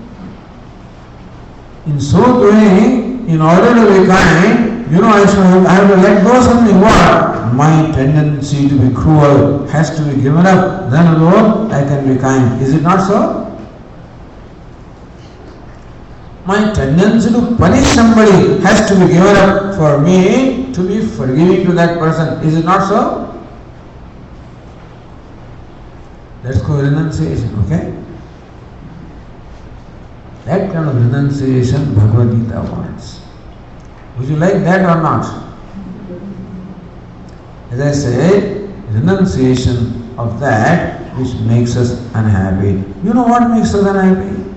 In so doing, in order to be kind, I have to let go of something. What? My tendency to be cruel has to be given up. Then alone I can be kind. Is it not so? My tendency to punish somebody has to be given up for me to be forgiving to that person. Is it not so? Let's go renunciation, okay? That kind of renunciation Bhagavad Gita wants. Would you like that or not? As I say, renunciation of that which makes us unhappy. You know what makes us unhappy?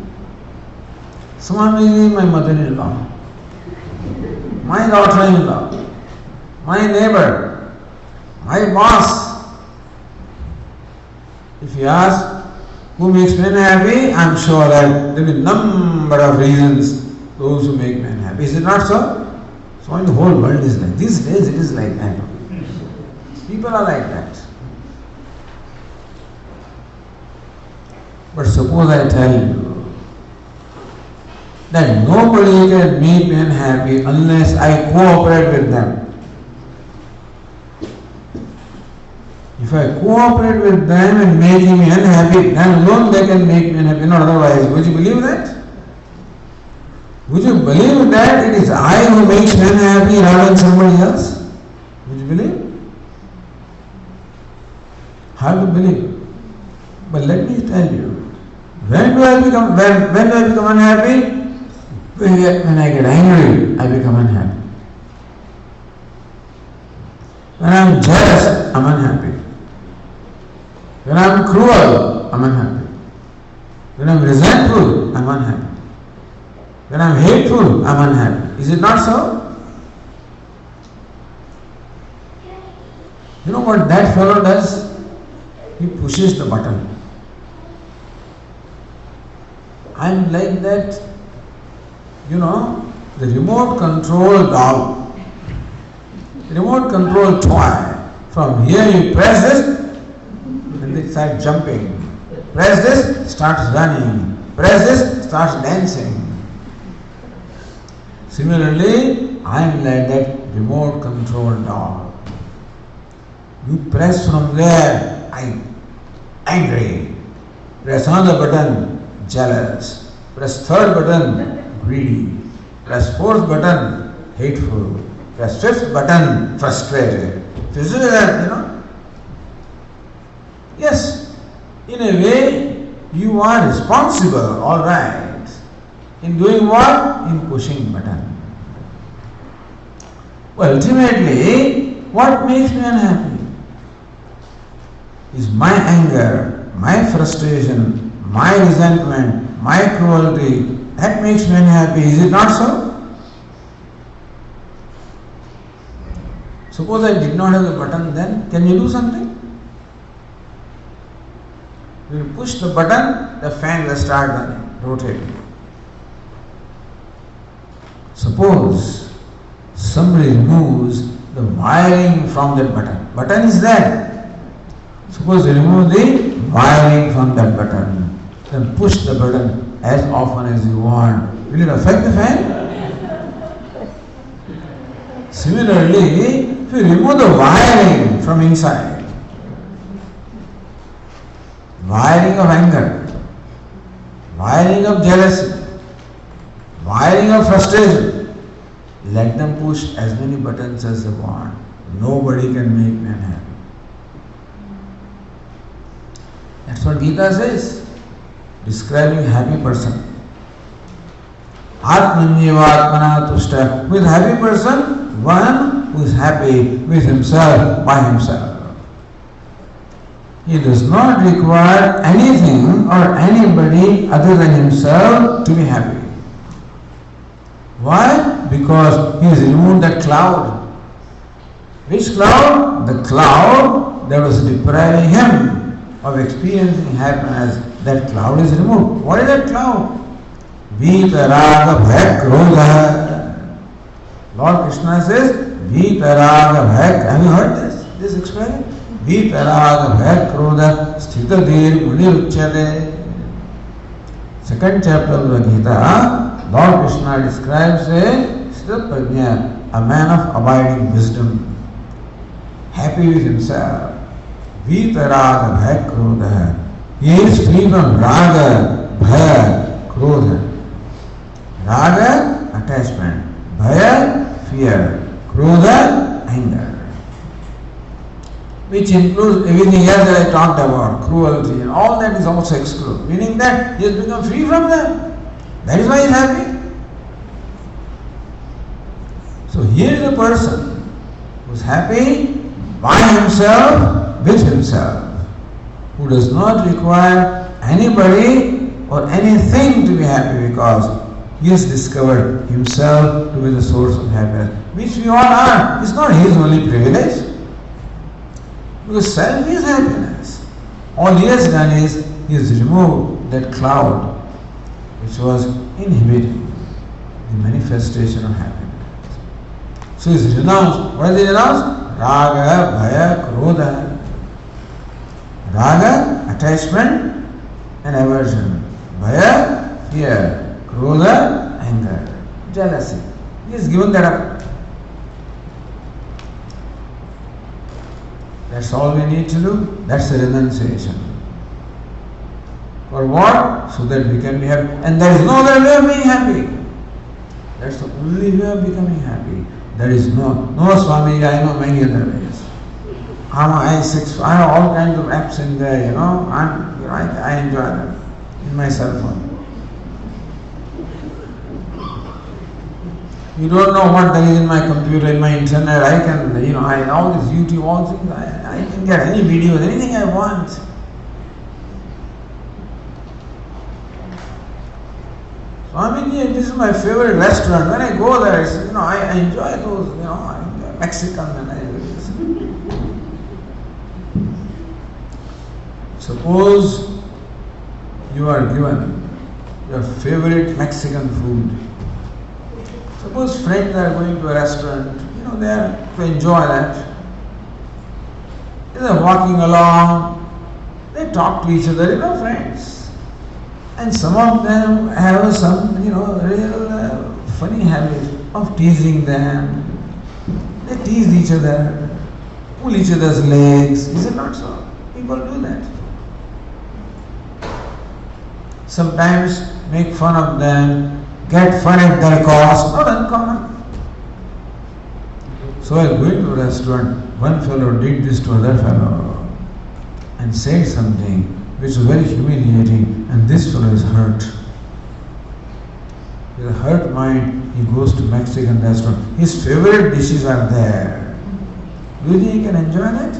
Swami, my mother-in-law, my daughter-in-law, my neighbor, my boss. If you ask who makes me unhappy, I am sure that there will be a number of reasons those who make me unhappy. Is it not so? So the whole world is like, these days it is like that. People are like that. But suppose I tell you that nobody can make me unhappy unless I cooperate with them. If I cooperate with them and making me unhappy, then alone they can make me unhappy, not otherwise. Would you believe that? Would you believe that it is I who makes me unhappy rather than somebody else? Would you believe? Hard to believe. But let me tell you, when do I become unhappy? When I get angry, I become unhappy. When I am jealous, I am unhappy. When I am cruel, I am unhappy. When I am resentful, I am unhappy. When I am hateful, I am unhappy. Is it not so? You know what that fellow does? He pushes the button. I am like that, the remote control dog, the remote control toy. From here you press this, and it starts jumping. Press this, starts running. Press this, starts dancing. Similarly, I am like that remote control dog. You press from there, angry. Press another button, jealous. Press third button, greedy. Press fourth button, hateful. Press fifth button, frustrated. This is that, Yes, in a way, you are responsible, all right. In doing what? In pushing button. Well, ultimately, what makes me unhappy? Is my anger, my frustration, my resentment, my cruelty. That makes me unhappy. Is it not so? Suppose I did not have the button, then can you do something? You push the button, the fan will start running, rotating. Suppose somebody removes the wiring from that button. Button is there. Suppose you remove the wiring from that button, then push the button as often as you want. Will it affect the fan? Similarly, if you remove the wiring from inside, wiring of anger, wiring of jealousy, wiring of frustration, let them push as many buttons as they want. Nobody can make me unhappy. That's what Gita says, describing a happy person. Atmanyevatmana tushta. With a happy person, one who is happy with himself, by himself. He does not require anything or anybody other than himself to be happy. Why? Because he has removed that cloud. Which cloud? The cloud that was depriving him of experiencing happiness. That cloud is removed. What is that cloud? Vitaraga bhaya krodha. Lord Krishna says, Vitaraga bhaya. Have you heard this expression? Vitaraga bhaya krodha sthitadir muniruchyate. Second chapter of the Gita, Lord Krishna describes a Sthitaprajna, a man of abiding wisdom, happy with himself. Vitaraga bhaya krodha. He is free from raga, bhaya, krodha. Raga, attachment. Bhaya, fear. Krodha, anger. Which includes everything else that I talked about, cruelty and all that is also excluded. Meaning that he has become free from them. That is why he is happy. So here is a person who is happy by himself, with himself, who does not require anybody or anything to be happy because he has discovered himself to be the source of happiness, which we all are. It's not his only privilege. Because self is happiness. All he has done is he has removed that cloud which was inhibiting the manifestation of happiness. So he is renounced. What is he renounced? Raga, bhaya, krodha. Raga, attachment and aversion. Bhaya, fear. Krodha, anger. Jealousy. He has given that up. That's all we need to do. That's the renunciation. For what? So that we can be happy. And there is no other way of being happy. That's the only way of becoming happy. There is no Swami, I know many other ways. I have all kinds of apps in there, I enjoy them in my cell phone. You don't know what there is in my computer, in my internet. I can, I all this YouTube, all things. I can get any videos, anything I want. Swamiji, this is my favorite restaurant. When I go there, I enjoy those, I enjoy Mexican and I do this. Suppose you are given your favorite Mexican food. Suppose friends are going to a restaurant, they are to enjoy that. They are walking along, they talk to each other, friends. And some of them have some, real funny habit of teasing them. They tease each other. pull each other's legs. Is it not so? People do that. Sometimes make fun of them, get fun at their cost, not uncommon. So I was going to a restaurant, one fellow did this to other fellow and said something which was very humiliating, and this fellow is hurt. With a hurt mind, he goes to Mexican restaurant. His favorite dishes are there. Do you think he can enjoy that?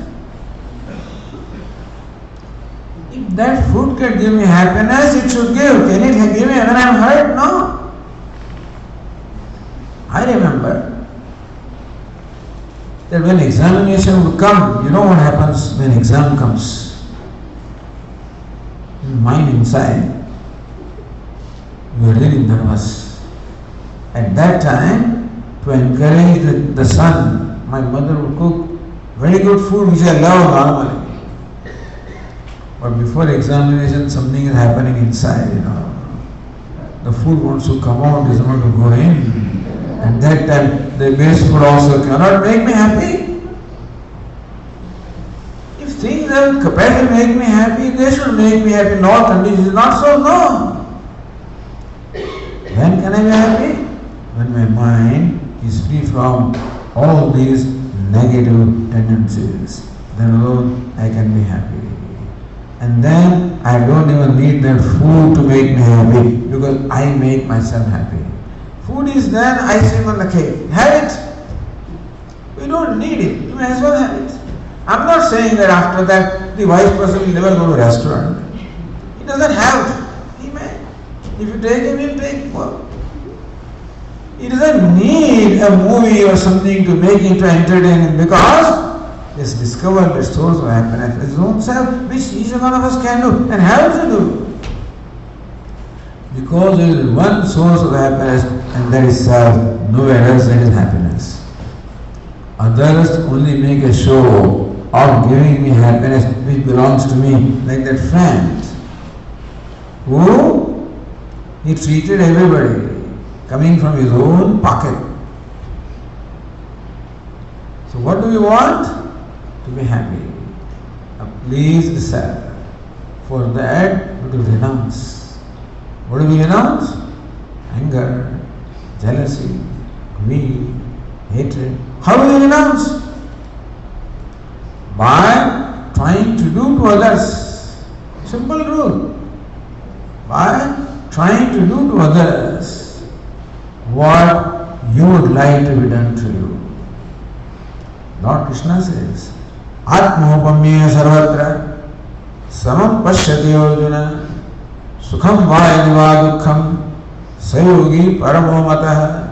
If that food can give me happiness, it should give. Can it give me when I am hurt? No. I remember that when examination would come, you know what happens when exam comes? In mind inside, you are really nervous. At that time, to encourage the son, my mother would cook very good food which I love normally. But before examination, something is happening inside, The food wants to come out, doesn't want to go in. At that time, the base food also cannot make me happy. If things have capacity to make me happy, they should make me happy. No conditions, not so, no. When can I be happy? When my mind is free from all these negative tendencies. Then alone I can be happy. And then I don't even need that food to make me happy because I make myself happy. Food is then icing on the cake. Have it. We don't need it. You may as well have it. I'm not saying that after that the wise person will never go to a restaurant. He doesn't have it. He may. If you take him, he'll take more. He doesn't need a movie or something to make him to entertain him because he has discovered the source of happiness, his own self, which each one of us can do and have to do. Because there is one source of happiness and that is self, nowhere else there is happiness. Others only make a show of giving me happiness which belongs to me, like that friend who he treated everybody coming from his own pocket. So what do we want? To be happy, please the self. For that, we do renounce. What do we renounce? Anger, jealousy, greed, hatred. How do we renounce? By trying to do to others. Simple rule. By trying to do to others what you would like to be done to you. Lord Krishna says, Atmopamya sarvatra samam pashyati arjuna sukham va yadiva dukkham sayogi paramo matah.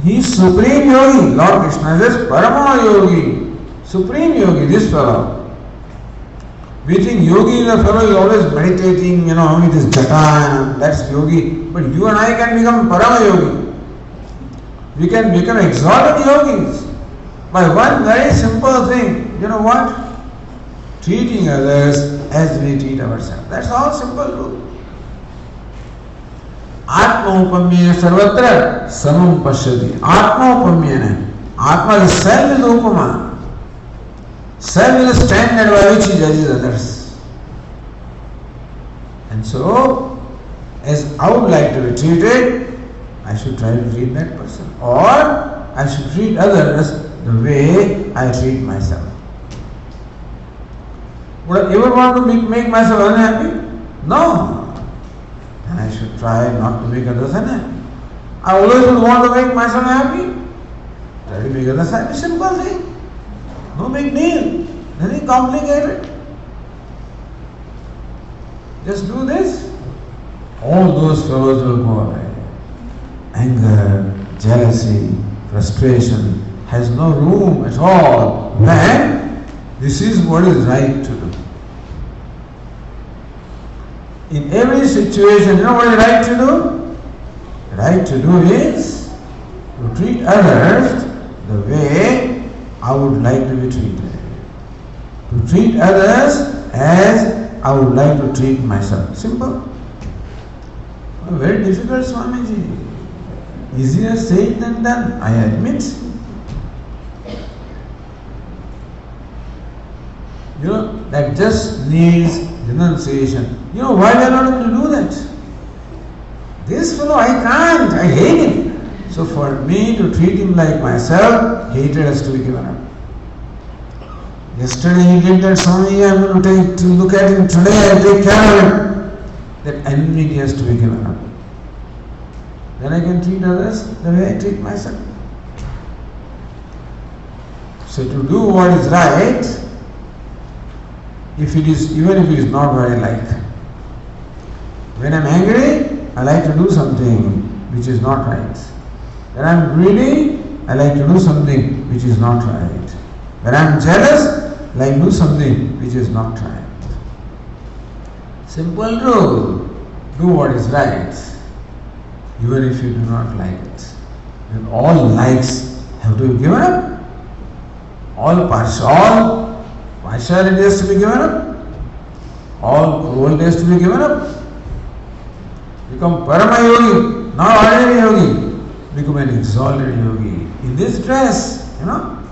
He is supreme yogi. Lord Krishna says, Paramo yogi, supreme yogi, this fellow. We think yogi is a fellow who is always meditating, with his jata, that's yogi. But you and I can become Parama yogi. We can become exalted yogis by one very simple thing. You know what? Treating others as we treat ourselves. That's all simple rule. Atma-upamya sarvatra samam pashyati. Atma-upamya. Atma is self is upama. Self is a standard by which he judges others. And so, as I would like to be treated, I should try to treat that person. Or I should treat others the way I treat myself. Would I ever want to make myself unhappy? No. And I should try not to make others unhappy. I always would want to make myself happy. Try to make others happy. Simple thing. No big deal. Nothing complicated. Just do this. All those fellows will go away. Anger, jealousy, frustration has no room at all when this is what is right to do. In every situation, you know what is right to do? Right to do is to treat others the way I would like to be treated. To treat others as I would like to treat myself. Simple. Very difficult, Swamiji. Easier said than done, I admit. that just needs renunciation. Why we are not able to do that? This fellow, I can't, I hate him. So for me to treat him like myself, hatred has to be given up. Yesterday he did that, Swami, I'm going to look at him today, I'll take care of him. That enmity has to be given up. Then I can treat others the way I treat myself. So to do what is right, even if it is not what I like. When I'm angry, I like to do something which is not right. When I'm greedy, I like to do something which is not right. When I'm jealous, I like to do something which is not right. Simple rule. Do what is right, even if you do not like it. And all likes have to be given up. All partiality has to be given up. All cruelty has to be given up. Become Parama Yogi, not ordinary Yogi. Become an exalted Yogi. In this dress, Now,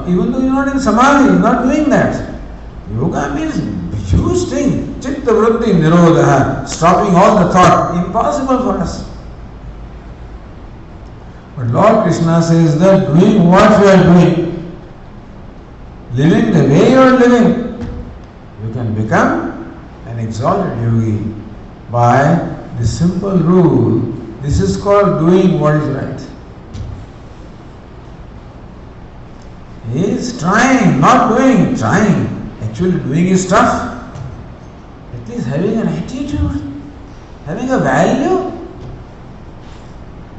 even though you're not in Samadhi, you're not doing that. Yoga means huge thing. Chitta vritti nirodha, stopping all the thought. Impossible for us. But Lord Krishna says that doing what you are doing, living the way you are living, you can become an exalted yogi by the simple rule. This is called doing what is right. He is trying, not doing, trying. Actually doing is tough. At least having an attitude, having a value.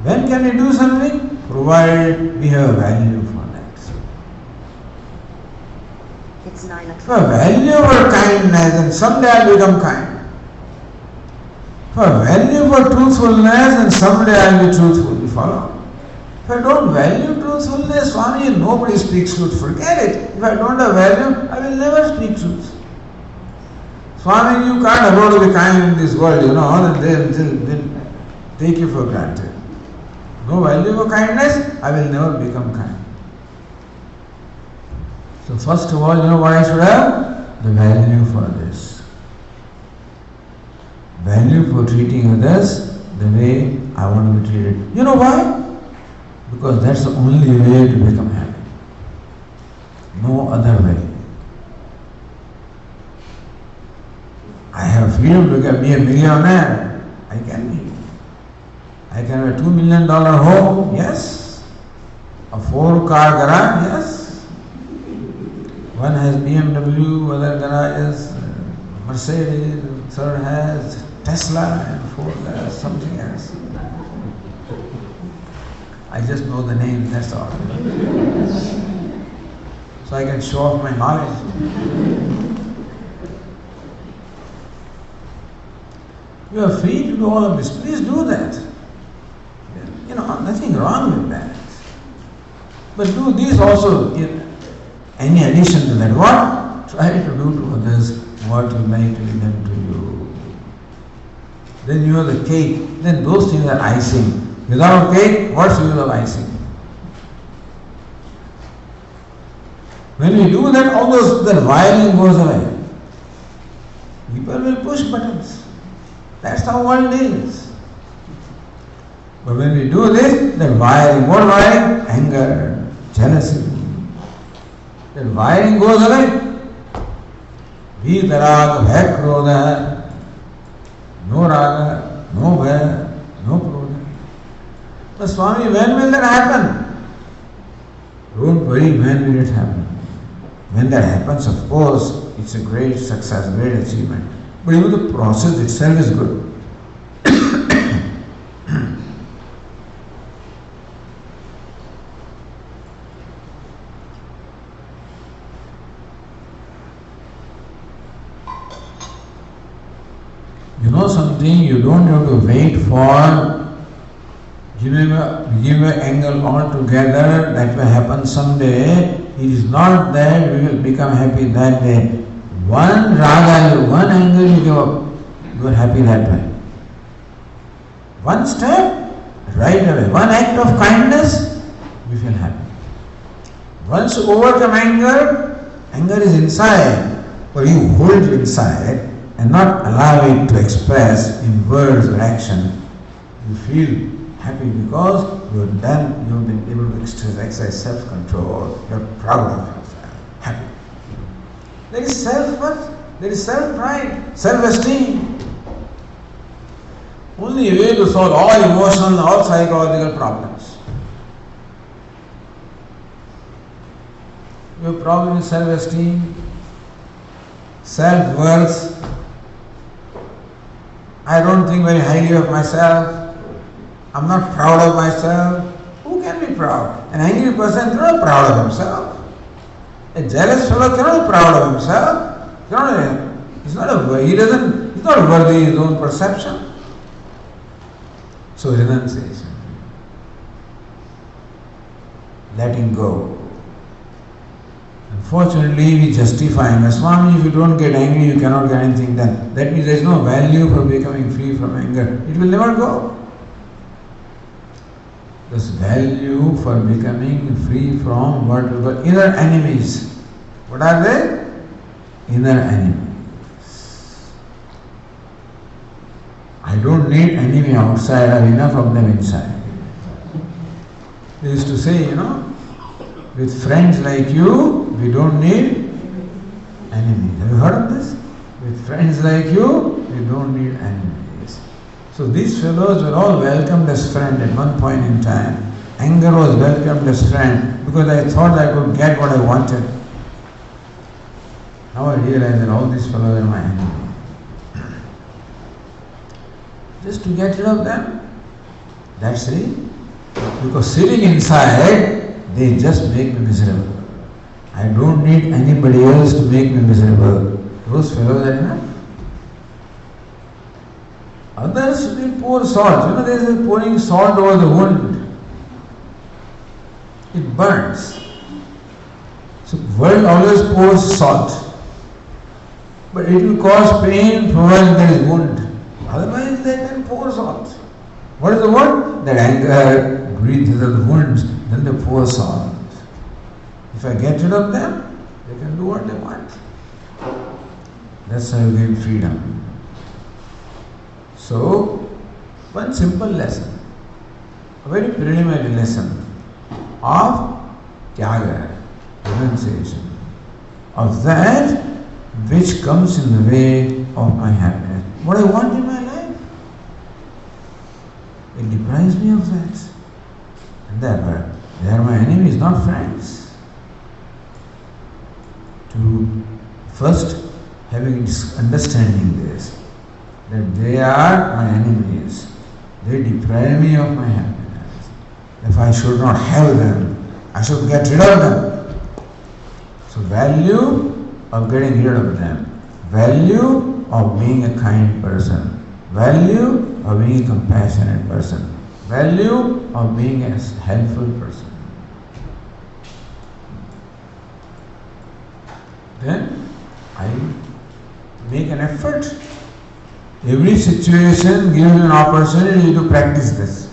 When can we do something? Provided we have a value for that. It's 9 o'clock. If I value for kindness, then someday I'll become kind. If I value for truthfulness, then someday I'll be truthful. You follow? If I don't value truthfulness, Swami, nobody speaks truth. Forget it. If I don't have value, I will never speak truth. Swami, you can't afford to be kind in this world, they'll take you for granted. No value for kindness, I will never become kind. So first of all, what I should have? The value for this. Value for treating others the way I want to be treated. You know why? Because that's the only way to become happy. No other way. I have freedom to be a millionaire. I can be. I can have a $2 million home, yes. A 4-car garage, yes. One has BMW, other garages, Mercedes, third has Tesla, and fourth has something else. I just know the name, that's all. So I can show off my knowledge. You are free to do all of this. Please do that. Nothing wrong with that. But do this also, any addition to that. What? Try to do to others what you like to be done to you. Then you have the cake. Then those things are icing. Without cake, what's the use of icing? When we do that, the wiring goes away. People will push buttons. That's how world is. But when we do this, that wiring, what wiring? Anger, jealousy. That wiring goes away. Vitaraga, bhaya, krodha, no raga, no bhaya, no krodha. But Swami, when will that happen? Don't worry, when will it happen? When that happens, of course, it's a great success, great achievement. But even the process itself is good. You know something, you don't have to wait for give an angle altogether, that will happen someday. It is not that we will become happy that day. One raga, one angle you give up, you are happy that way. One step, right away. One act of kindness, we feel happy. Once you overcome anger, Anger is inside, but you hold it inside and not allow it to express in words or action. You feel happy because you have been able to exercise self-control, you are proud of yourself, happy. There is self-worth, there is self-pride, self-esteem. Only a way to solve all emotional, all psychological problems. You have problem with self-esteem, self-worth. I don't think very highly of myself. I'm not proud of myself. Who can be proud? An angry person cannot be proud of himself. A jealous fellow cannot be proud of himself. He's not worthy of his own perception. So renunciation. Letting go. Unfortunately, we justify, Swami, if you don't get angry, you cannot get anything done. That means there is no value for becoming free from anger. It will never go. There's value for becoming free from what we call inner enemies. What are they? Inner enemies. I don't need enemy outside, I have enough of them inside. They used to say, with friends like you, we don't need enemies. Have you heard of this? With friends like you, we don't need enemies. So these fellows were all welcomed as friends at one point in time. Anger was welcomed as friend because I thought I could get what I wanted. Now I realize that all these fellows are my enemies. Just to get rid of them. That's it. Because sitting inside, they just make me miserable. I don't need anybody else to make me miserable. Those fellows are enough. Others will pour salt. There is a pouring salt over the wound. It burns. So the world always pours salt. But it will cause pain provided there is wound. Otherwise they can pour salt. What is the wound? That anger, greed, these are the wounds. Then they pour salt. If I get rid of them, they can do what they want. That's how you gain freedom. So, one simple lesson, a very preliminary lesson of tyaga, renunciation, of that which comes in the way of my happiness. What I want in my life, it deprives me of that. And they are my enemies, not friends. To first having understanding this, that they are my enemies. They deprive me of my happiness. If I should not have them, I should get rid of them. So value of getting rid of them. Value of being a kind person. Value of being a compassionate person. Value of being a helpful person. Then I make an effort. Every situation gives you an opportunity to practice this.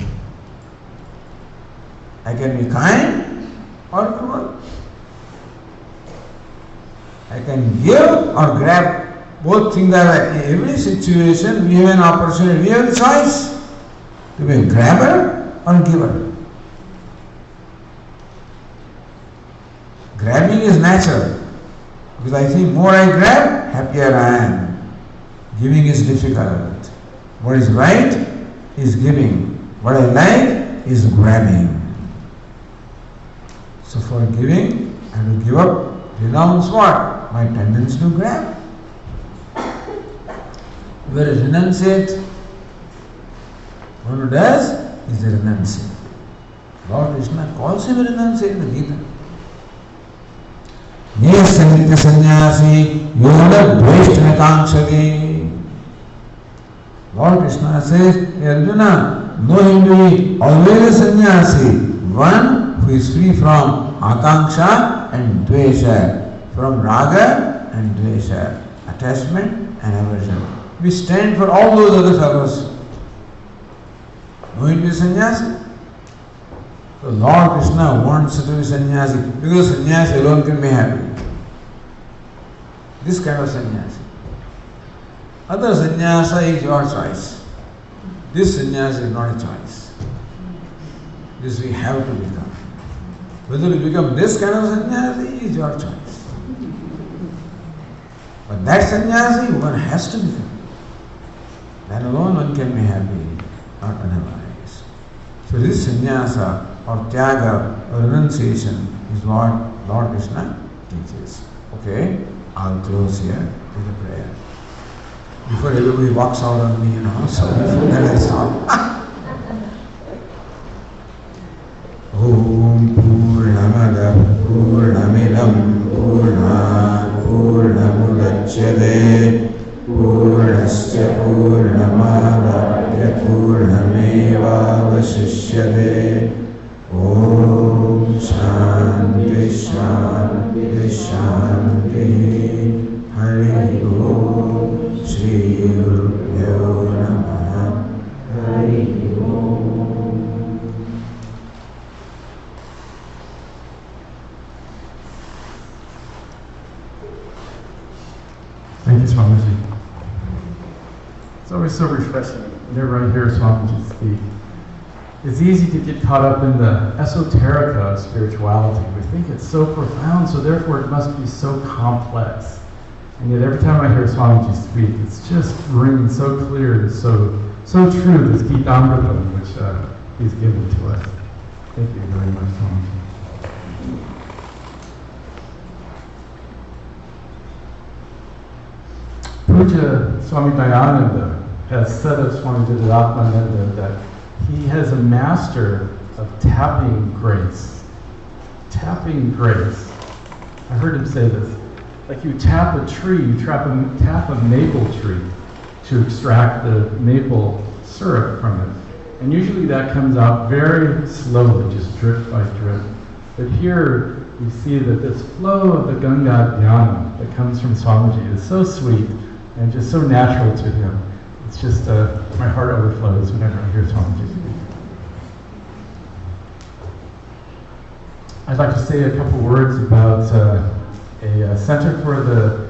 I can be kind or cruel. I can give or grab. Both things are right. In every situation we have an opportunity. We have a choice to be a grabber or giver. Grabbing is natural. Because I think more I grab, happier I am. Giving is difficult. What is right is giving. What I like is grabbing. So for giving, I have to give up, renounce what? My tendency to grab. Whereas renunciate, one who does is a renunciate. Lord Krishna calls him a renunciate in the Gita. Yes, Sanjita Sannyasi, Yoda Dveshta Kankshati. Lord Krishna says, hey Arjuna, know him to be always a sannyasi, one who is free from akanksha and dvesha, from raga and dvesha, attachment and aversion. We stand for all those other fellows. Know him to be sannyasi. So Lord Krishna wants to be sannyasi because sannyasi alone can be happy. This kind of sannyasi. Other sannyasa is your choice. This sannyasa is not a choice. This we have to become. Whether you become this kind of sannyasi is your choice. But that sannyasi one has to become. Then alone one can be happy, not otherwise. So this sannyasa or tyaga or renunciation is what Lord Krishna teaches. Okay, I'll close here with a prayer. Before everybody walks out on me, so then I stop. Om Purnamada Purnamidam Purnat Purnamudachyate Purnasya Purnamadaya Purnameva Vasishyate Om Shanti Shanti Shanti Hari Om Shri Gurubhyo Namaha Hari Om. Thank you, Swamiji. It's always so refreshing whenever I hear Swamiji speak. It's easy to get caught up in the esoterica of spirituality. We think it's so profound, so therefore it must be so complex. And yet every time I hear Swamiji speak, it's just ringing so clear and so true, this Gita Amritam, which he's given to us. Thank you very much, Swamiji. Puja Swami Dayananda has said of Swami Viditatmananda that he has a master of tapping grace. Tapping grace. I heard him say this. Like you tap a tree, you tap a maple tree to extract the maple syrup from it. And usually that comes out very slowly, just drip by drip. But here you see that this flow of the Ganga Dhyana that comes from Swamiji is so sweet and just so natural to him. It's just, my heart overflows whenever I hear Swamiji speak. I'd like to say a couple words about a Center for the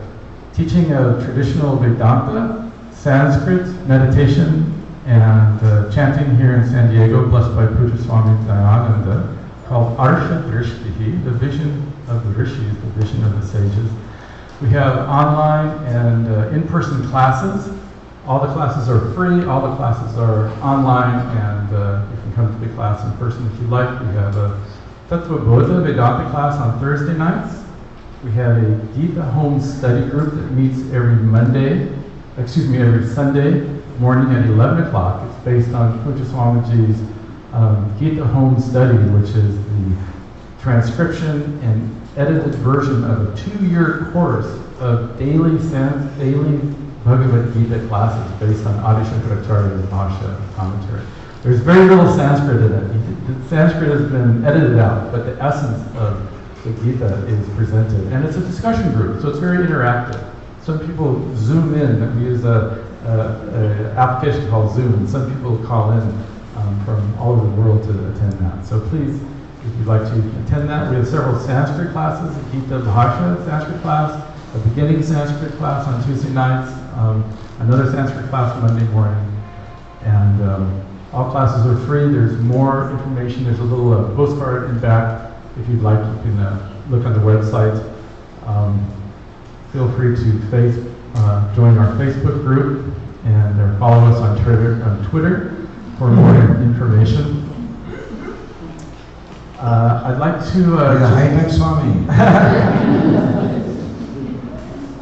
Teaching of Traditional Vedanta, Sanskrit, meditation, and chanting here in San Diego, blessed by Puja Swami Dayananda, called Arsha Drishtihi, the vision of the rishis, the vision of the sages. We have online and in-person classes. All the classes are free, all the classes are online, and you can come to the class in person if you like. We have a Tattva Bodha Vedanta class on Thursday nights. We have a Gita home study group that meets every Sunday morning at 11 o'clock. It's based on Puja Swamiji's Gita home study, which is the transcription and edited version of a 2-year course of daily Bhagavad Gita classes based on Adi Shankaracharya's Bhashya commentary. There's very little Sanskrit in it. The Sanskrit has been edited out, but the essence of the Gita is presented. And it's a discussion group, so it's very interactive. Some people Zoom in. We use an application called Zoom, and some people call in from all over the world to attend that. So please, if you'd like to attend that, we have several Sanskrit classes, a Gita Bhashya Sanskrit class, a beginning Sanskrit class on Tuesday nights, another Sanskrit class Monday morning, and all classes are free. There's more information. There's a little postcard in back. If you'd like, you can look on the website. Feel free to join our Facebook group and follow us on Twitter for more information. I'd like to... high-tech Swami.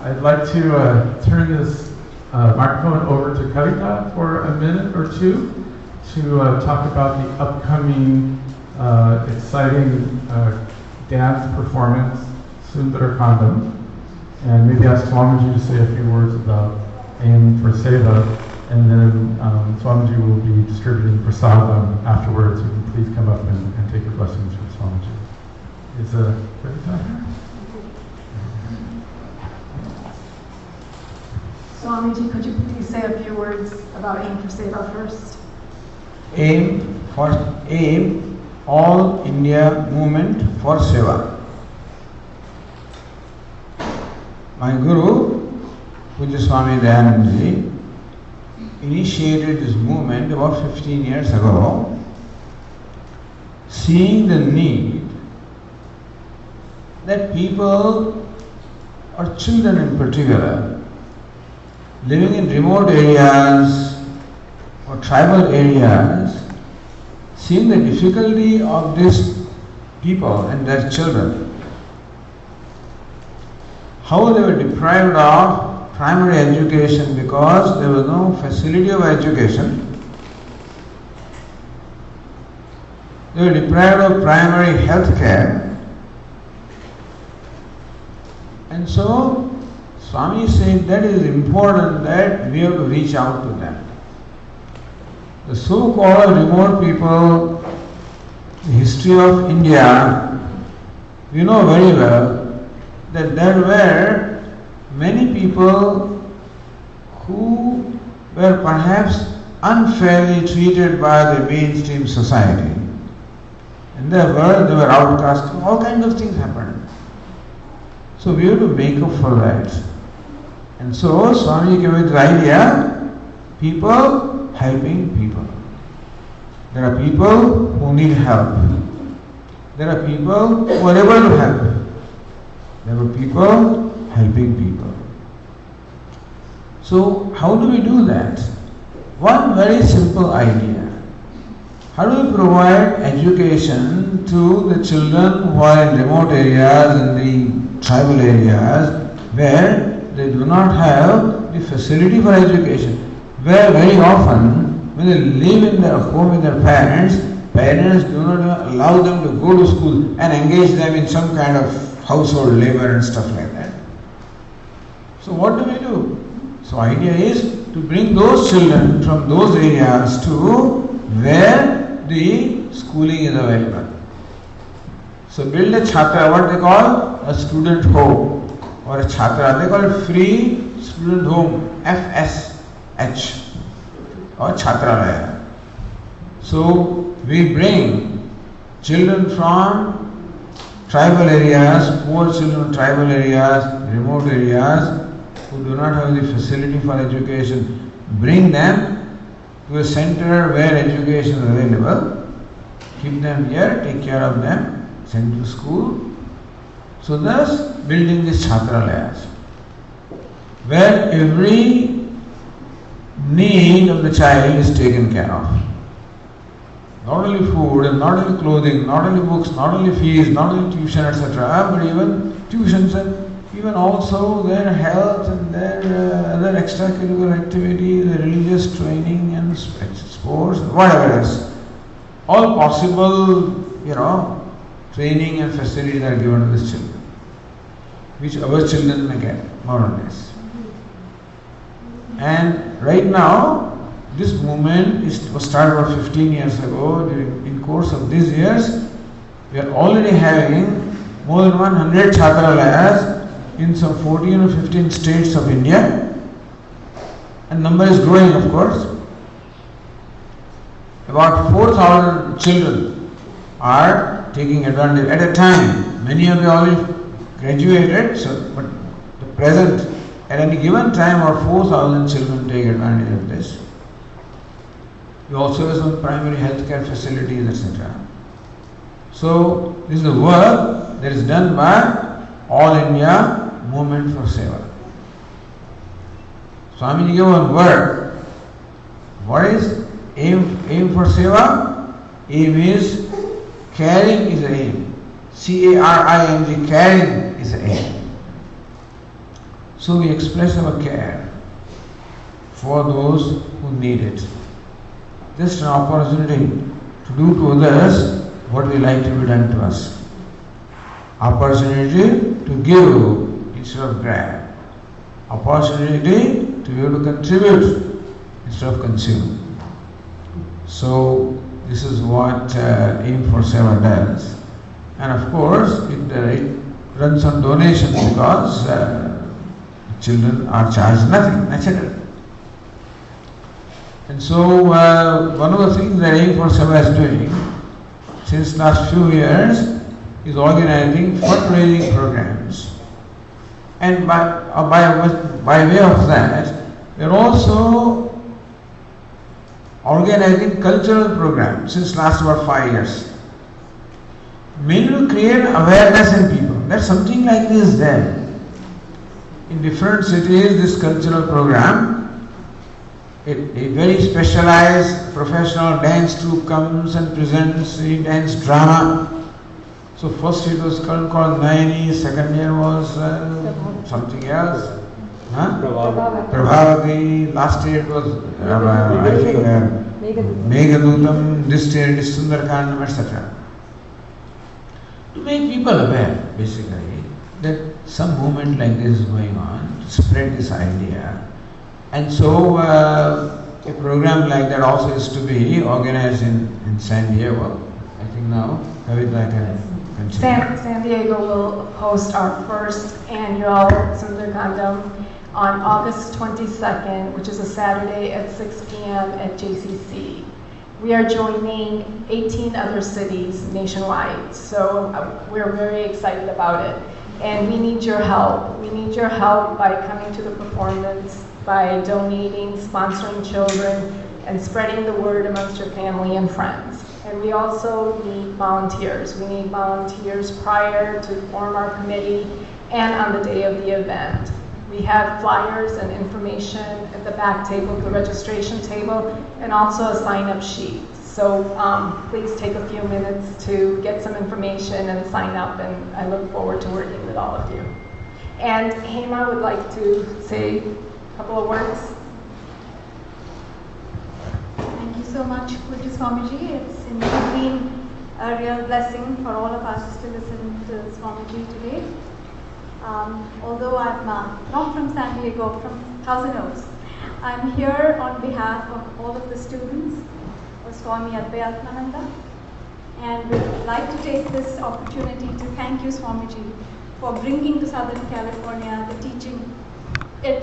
I'd like to turn this microphone over to Kavita for a minute or two to talk about the upcoming exciting dance performance, Sundarakandam, and maybe ask Swamiji to say a few words about aim for Seva, and then Swamiji will be distributing prasadam afterwards. You can please come up and take your blessings from Swamiji. Is Kavita here? Swamiji, could you please say a few words about Aim for Seva first? AIM, All India Movement for Seva. My Guru Pujya Swami Dayanandji initiated this movement about 15 years ago, seeing the need that people, or children in particular, living in remote areas or tribal areas, seeing the difficulty of these people and their children, how they were deprived of primary education because there was no facility of education. They were deprived of primary health care. And so Swami said that it is important that we have to reach out to them. The so-called remote people, the history of India, we know very well that there were many people who were perhaps unfairly treated by the mainstream society. In their world, they were outcast. All kinds of things happened. So we have to make up for that. And so Swami came with the idea, people helping people. There are people who need help. There are people who are able to help. There were people helping people. So how do we do that? One very simple idea. How do we provide education to the children who are in remote areas, in the tribal areas, where they do not have the facility for education? Where very often, when they live in their home with their parents do not allow them to go to school and engage them in some kind of household labor and stuff like that. So what do we do? So idea is to bring those children from those areas to where the schooling is available. So build a chhatra, what they call a student home, or a chhatra, they call it free student home, FSH, or Chhatralaya. So we bring children from tribal areas, poor children from tribal areas, remote areas, who do not have the facility for education, bring them to a center where education is available, keep them here, take care of them, send to school. So thus building these Chhatralayas, where every need of the child is taken care of. Not only food and not only clothing, not only books, not only fees, not only tuition, etc., but even tuitions and even also their health and their other extracurricular activities, their religious training and sports, whatever else. All possible, training and facilities are given to these children, which our children may get, more or less. And right now, this movement was started about 15 years ago. In course of these years, we are already having more than 100 Chhatralayas in some 14 or 15 states of India. And number is growing, of course. About 4,000 children are taking advantage at a time. Many of them already graduated, but the present, at any given time, about 4,000 children take advantage of this. We also have some primary healthcare facilities, etc. So this is the work that is done by All India Movement for Seva. Swami gave one word. What is aim for Seva? Aim is caring is the aim. CARING, caring is the aim. So we express our care for those who need it. Just an opportunity to do to others what we like to be done to us. Opportunity to give instead of grab. Opportunity to be able to contribute instead of consume. So this is what Aim for Seva does. And of course it runs on donations because children are charged nothing, naturally. And so one of the things that Aim for Seva is doing since last few years is organizing fundraising programs And by way of that, we are also organizing cultural programs since last about 5 years. Mainly to create awareness in people that something like this is there. In different cities, this cultural program, a very specialized professional dance troupe comes and presents a dance drama. So first it was called Nayani, second year was something else. Prabhavati, last year it was I think Meghadutam, this year it is Sundarkandam, etc. To make people aware, basically, that some movement like this is going on, to spread this idea. And so a program like that also is to be organized in San Diego. I think now, Kavita can continue. San Diego will host our first annual Sundarkandam on August 22nd, which is a Saturday at 6 p.m. at JCC. We are joining 18 other cities nationwide, so we're very excited about it. And we need your help. We need your help by coming to the performance, by donating, sponsoring children, and spreading the word amongst your family and friends. And we also need volunteers. We need volunteers prior to form our committee and on the day of the event. We have flyers and information at the back table, the registration table, and also a sign-up sheet. So please take a few minutes to get some information and sign up, and I look forward to working with all of you. And Hema would like to say a couple of words. Thank you so much, Pujya Swamiji. It's indeed been a real blessing for all of us to listen to Swamiji today. Although I'm not from San Diego, from Thousand Oaks, I'm here on behalf of all of the students of Swami Viditatmananda, and would like to take this opportunity to thank you, Swamiji, for bringing to Southern California the teaching.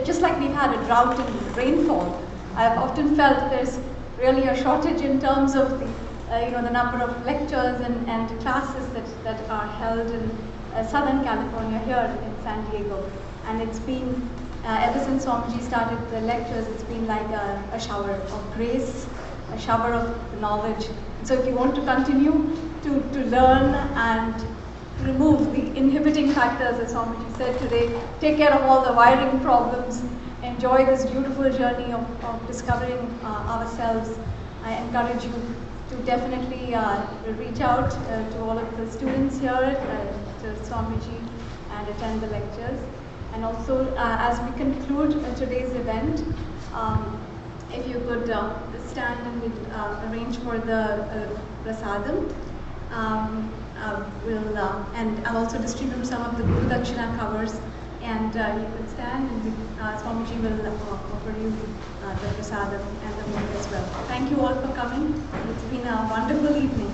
Just like we've had a drought in rainfall, I've often felt there's really a shortage in terms of the number of lectures and classes that are held in Southern California here in San Diego. And it's been, ever since Swamiji started the lectures, it's been like a shower of grace, a shower of knowledge. So if you want to continue to learn and remove the inhibiting factors, as Swamiji said today, take care of all the wiring problems, enjoy this beautiful journey of discovering ourselves, I encourage you to definitely reach out to all of the students here, to Swamiji, and attend the lectures. And also, as we conclude today's event, if you could stand and we'll arrange for the prasadam. And I'll also distribute some of the Guru Dakshina covers, and you could stand and Swamiji will offer you the prasadam and the food as well. Thank you all for coming. It's been a wonderful evening.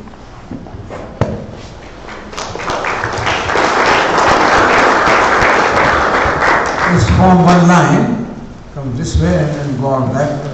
Let's form one line, come this way and then go on that way.